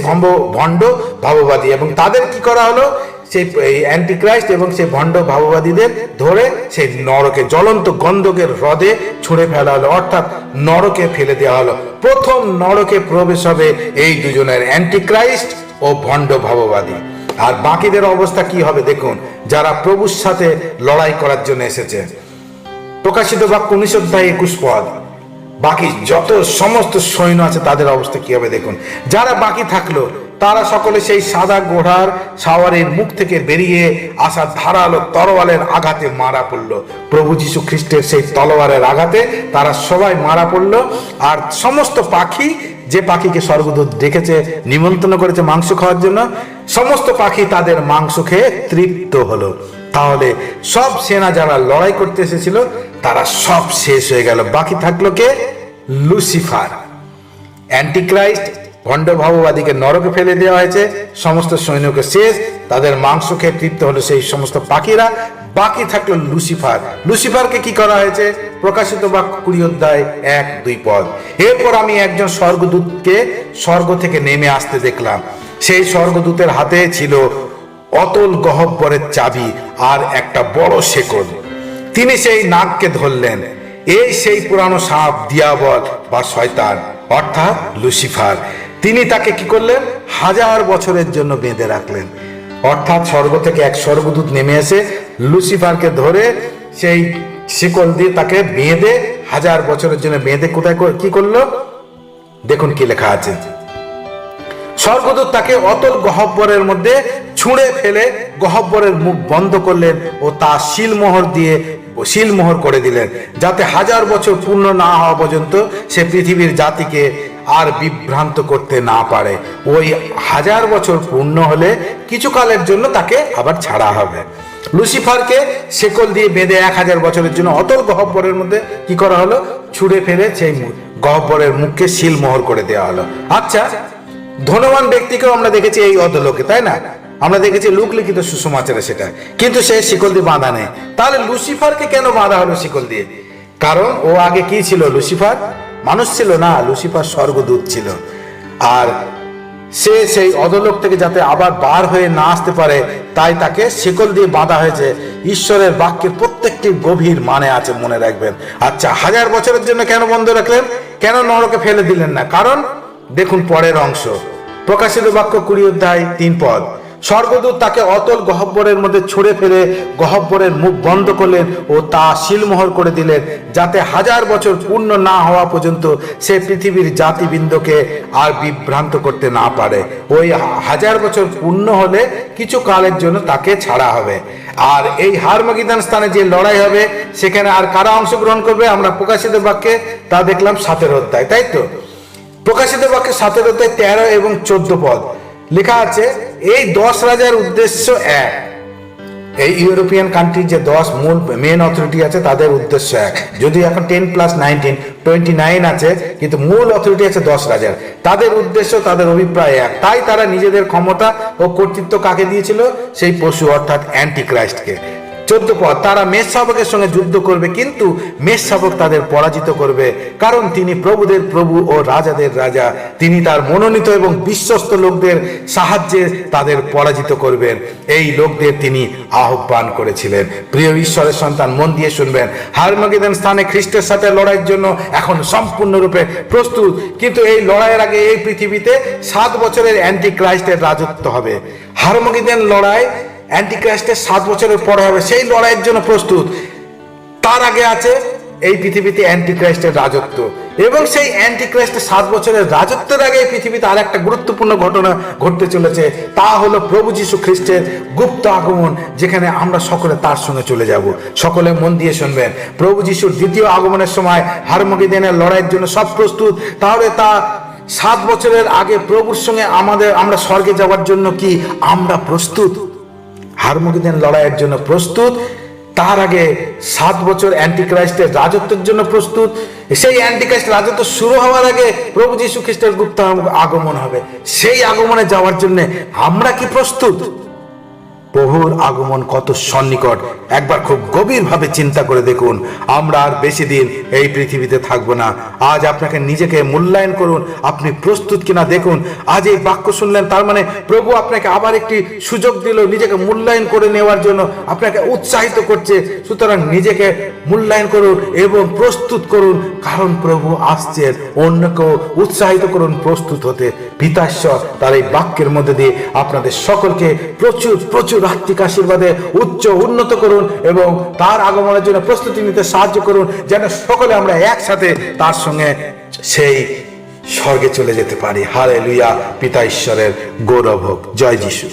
ভণ্ড ভাববাদী। এবং তাদের কি করা হলো? সেই অ্যান্টিক্রাইস্ট এবং সেই ভণ্ড ভাববাদীদের ধরে সেই নরকে জ্বলন্ত গন্ধকের হ্রদে ছুঁড়ে ফেলা হলো, অর্থাৎ নরকে ফেলে দেওয়া হলো। প্রথম নরকে প্রবেশ হবে এই দুজনের, অ্যান্টিক্রাইস্ট ও ভণ্ড ভাববাদী। আর বাকিদের অবস্থা কি হবে দেখুন, যারা প্রভুর সাথে লড়াই করার জন্য এসেছে। প্রকাশিত বাক্য 19:21। বাকি যত সমস্ত সৈন্য আছে তাদের অবস্থা কি হবে দেখুন। যারা বাকি থাকলো তারা সকলে সেই সাদা ঘোড়ার সাওয়ারের মুখ থেকে বেরিয়ে আসা ধারালো তরোয়ালের আঘাতে মারা পড়ল। প্রভু যীশু খ্রিস্টের সেই তলোয়ারের আঘাতে তারা সবাই মারা পড়ল। আর সমস্ত পাখি, যে পাখিকে স্বর্গদূত ডেকেছে, নিমন্ত্রণ করেছে মাংস খাওয়ার জন্য, সমস্ত পাখি তাদের মাংস খেয়ে তৃপ্ত হলো। তাহলে সব সেনা যারা লড়াই করতে এসেছিল তারা সব শেষ হয়ে গেল। বাকি থাকলো কে? লুসিফার। অ্যান্টিক্রাইস্ট ভণ্ড ভাববাদীকে নরকে ফেলে দেওয়া হয়েছে, সমস্ত সৈন্যকে শেষ, তাদের মাংস খেয়ে তৃপ্ত হলো সেই সমস্ত পাখিরা। বাকি থাকলো লুসিফার। লুসিফারকে কি করা হয়েছে? প্রকাশিত বাক্য 20:1-2। এরপর আমি একজন স্বর্গদূতকে স্বর্গ থেকে নেমে আসতে দেখলাম। সেই স্বর্গদূতের হাতে ছিল অতল গহ্বরের চাবি আর একটা বড় শেকল। তিনি সেই নাগকে ধরলেন। সেই পুরানো সাপ, দিয়াবল বা শয়তান, অর্থাৎ লুসিফার। তিনি তাকে কি করলেন? 1000 বছরের জন্য বেঁধে রাখলেন। অর্থাৎ স্বর্গ থেকে এক স্বর্গদূত নেমে এসে লুসিফারকে ধরে সেই শিকল দিয়ে তাকে বেঁধে 1000 বছরের জন্য বেঁধে কোথায় কি করলো দেখুন কি লেখা আছে। স্বর্গদূত তাকে অতল গহ্বরের মধ্যে ছুঁড়ে ফেলে গহ্বরের মুখ বন্ধ করলেন ও তা শিলমোহর করে দিলেন, যাতে 1000 বছর পূর্ণ না হওয়া পর্যন্ত সে পৃথিবীর জাতিকে আর বিভ্রান্ত করতে না পারে। ওই 1000 বছর পূর্ণ হলে কিছু কালের জন্য তাকে আবার ছাড়া হবে। লুসিফারকে শেকল দিয়ে বেঁধে 1000 বছরের জন্য অতল গহ্বরের মধ্যে কি করা হলো? ছুঁড়ে ফেলে সেই গহ্বরের মুখকে শিলমোহর করে দেওয়া হলো। আচ্ছা, ধনবান ব্যক্তিকেও আমরা দেখেছি এই অধলোকে, তাই না? আমরা দেখেছি লুক লিখিত সুসমাচারে সেটা, কিন্তু সে শিকল দিয়ে বাঁধা নেই। তাহলে লুসিফারকে কেন বাঁধা হলো শিকল দিয়ে? কারণ ও আগে কি ছিল? লুসিফার মানুষ ছিল না, লুসিফার স্বর্গদূত ছিল। আর সে সেই অধলোক থেকে যাতে আবার বার হয়ে না আসতে পারে, তাই তাকে শিকল দিয়ে বাঁধা হয়েছে। ঈশ্বরের বাক্যের প্রত্যেকটি গভীর মানে আছে, মনে রাখবেন। আচ্ছা, 1000 বছরের জন্য কেন বন্ধ রাখলেন? কেন নরকে ফেলে দিলেন না? কারণ দেখুন পরের অংশ, প্রকাশিত বাক্য 20:3। স্বর্গদূত তাকে অতল গহ্বরের মধ্যে ছুঁড়ে ফেলে গহ্বরের মুখ বন্ধ করলেন ও তা শিলমোহর করে দিলেন, যাতে 1000 বছর পূর্ণ না হওয়া পর্যন্ত সে পৃথিবীর জাতিবৃন্দকে আর বিভ্রান্ত করতে না পারে। ওই 1000 বছর পূর্ণ হলে কিছু কালের জন্য তাকে ছাড়া হবে। আর এই হারমাগিদন স্থানে যে লড়াই হবে সেখানে আর কারা অংশগ্রহণ করবে? আমরা প্রকাশিত বাক্যে তা দেখলাম 17 অধ্যায়, তাই তো? প্রকাশিত বাক্যে 17 অধ্যায় 13 এবং 14 পদ লেখা আছে, এই 10 রাজার উদ্দেশ্য এক। এই ইউরোপিয়ান কান্ট্রির যে 10 মূল মেন অথরিটি আছে তাদের উদ্দেশ্য এক। যদি এখন 10 + 19 29 আছে, কিন্তু মূল অথরিটি আছে 10 রাজার। তাদের উদ্দেশ্য, তাদের অভিপ্রায় এক। তাই তারা নিজেদের ক্ষমতা ও কর্তৃত্ব কাকে দিয়েছিল? সেই পশু, অর্থাৎ অ্যান্টিক্রাইস্টকে। 14 পদ, তারা মেষ শাবকের সঙ্গে যুদ্ধ করবে, কিন্তু মেষ শাবক তাদের পরাজিত করবে, কারণ তিনি প্রভুদের প্রভু ও রাজাদের রাজা। তিনি তার মনোনীত এবং বিশ্বস্ত লোকদের সাহায্যে তাদের পরাজিত করবেন। এই লোকদের তিনি আহ্বান করেছিলেন। প্রিয় ঈশ্বরের সন্তান, মন দিয়ে শুনবেন। হারমাগেদন স্থানে খ্রিস্টের সাথে লড়াইয়ের জন্য এখন সম্পূর্ণরূপে প্রস্তুত, কিন্তু এই লড়াইয়ের আগে এই পৃথিবীতে 7 বছরের অ্যান্টি ক্রাইস্টের রাজত্ব হবে। হারমাগেদন লড়াই অ্যান্টিক্রাইস্টের 7 বছরের পরে হবে, সেই লড়াইয়ের জন্য প্রস্তুত। তার আগে আছে এই পৃথিবীতে অ্যান্টিক্রাইস্টের রাজত্ব, এবং সেই অ্যান্টিক্রাইস্টের 7 বছরের রাজত্বের আগে এই পৃথিবীতে আর একটা গুরুত্বপূর্ণ ঘটনা ঘটতে চলেছে। তা হলো প্রভু যীশু খ্রিস্টের গুপ্ত আগমন, যেখানে আমরা সকলে তার সঙ্গে চলে যাব। সকলে মন দিয়ে শুনবেন। প্রভু যীশুর দ্বিতীয় আগমনের সময় হারমাগেদনের লড়াইয়ের জন্য সব প্রস্তুত। তাহলে তা 7 বছরের আগে প্রভুর সঙ্গে আমরা স্বর্গে যাওয়ার জন্য কি আমরা প্রস্তুত? হারমাগেদন লড়াইয়ের জন্য প্রস্তুত। তার আগে 7 বছর অ্যান্টিক্রাইস্টের রাজত্বের জন্য প্রস্তুত। সেই অ্যান্টিক্রাইস্ট রাজত্ব শুরু হওয়ার আগে প্রভু যীশু খ্রিস্টের গুপ্ত আগমন হবে। সেই আগমনে যাওয়ার জন্য আমরা কি প্রস্তুত? প্রভুর আগমন কত সন্নিকট, একবার খুব গভীরভাবে চিন্তা করে দেখুন। আমরা আর বেশি দিন এই পৃথিবীতে থাকবো না। আজ আপনাকে নিজেকে মূল্যায়ন করুন, আপনি প্রস্তুত কিনা দেখুন। আজ এই বাক্য শুনলেন, তার মানে প্রভু আপনাকে আবার একটি সুযোগ দিল নিজেকে মূল্যায়ন করে নেওয়ার জন্য, আপনাকে উৎসাহিত করছে। সুতরাং নিজেকে মূল্যায়ন করুন এবং প্রস্তুত করুন, কারণ প্রভু আসছেন। অন্যকেও উৎসাহিত করুন প্রস্তুত হতে। পিতাশ্বর তার এই বাক্যের মধ্যে দিয়ে আপনাদের সকলকে প্রচুর প্রচুর আত্মিক আশীর্বাদে উন্নত করুন এবং তার আগমনের জন্য প্রস্তুতি নিতে সাহায্য করুন, যেন সকলে আমরা একসাথে তার সঙ্গে সেই স্বর্গে চলে যেতে পারি। হালেলুয়া। পিতা ঈশ্বরের গৌরব হোক। জয় যিশু।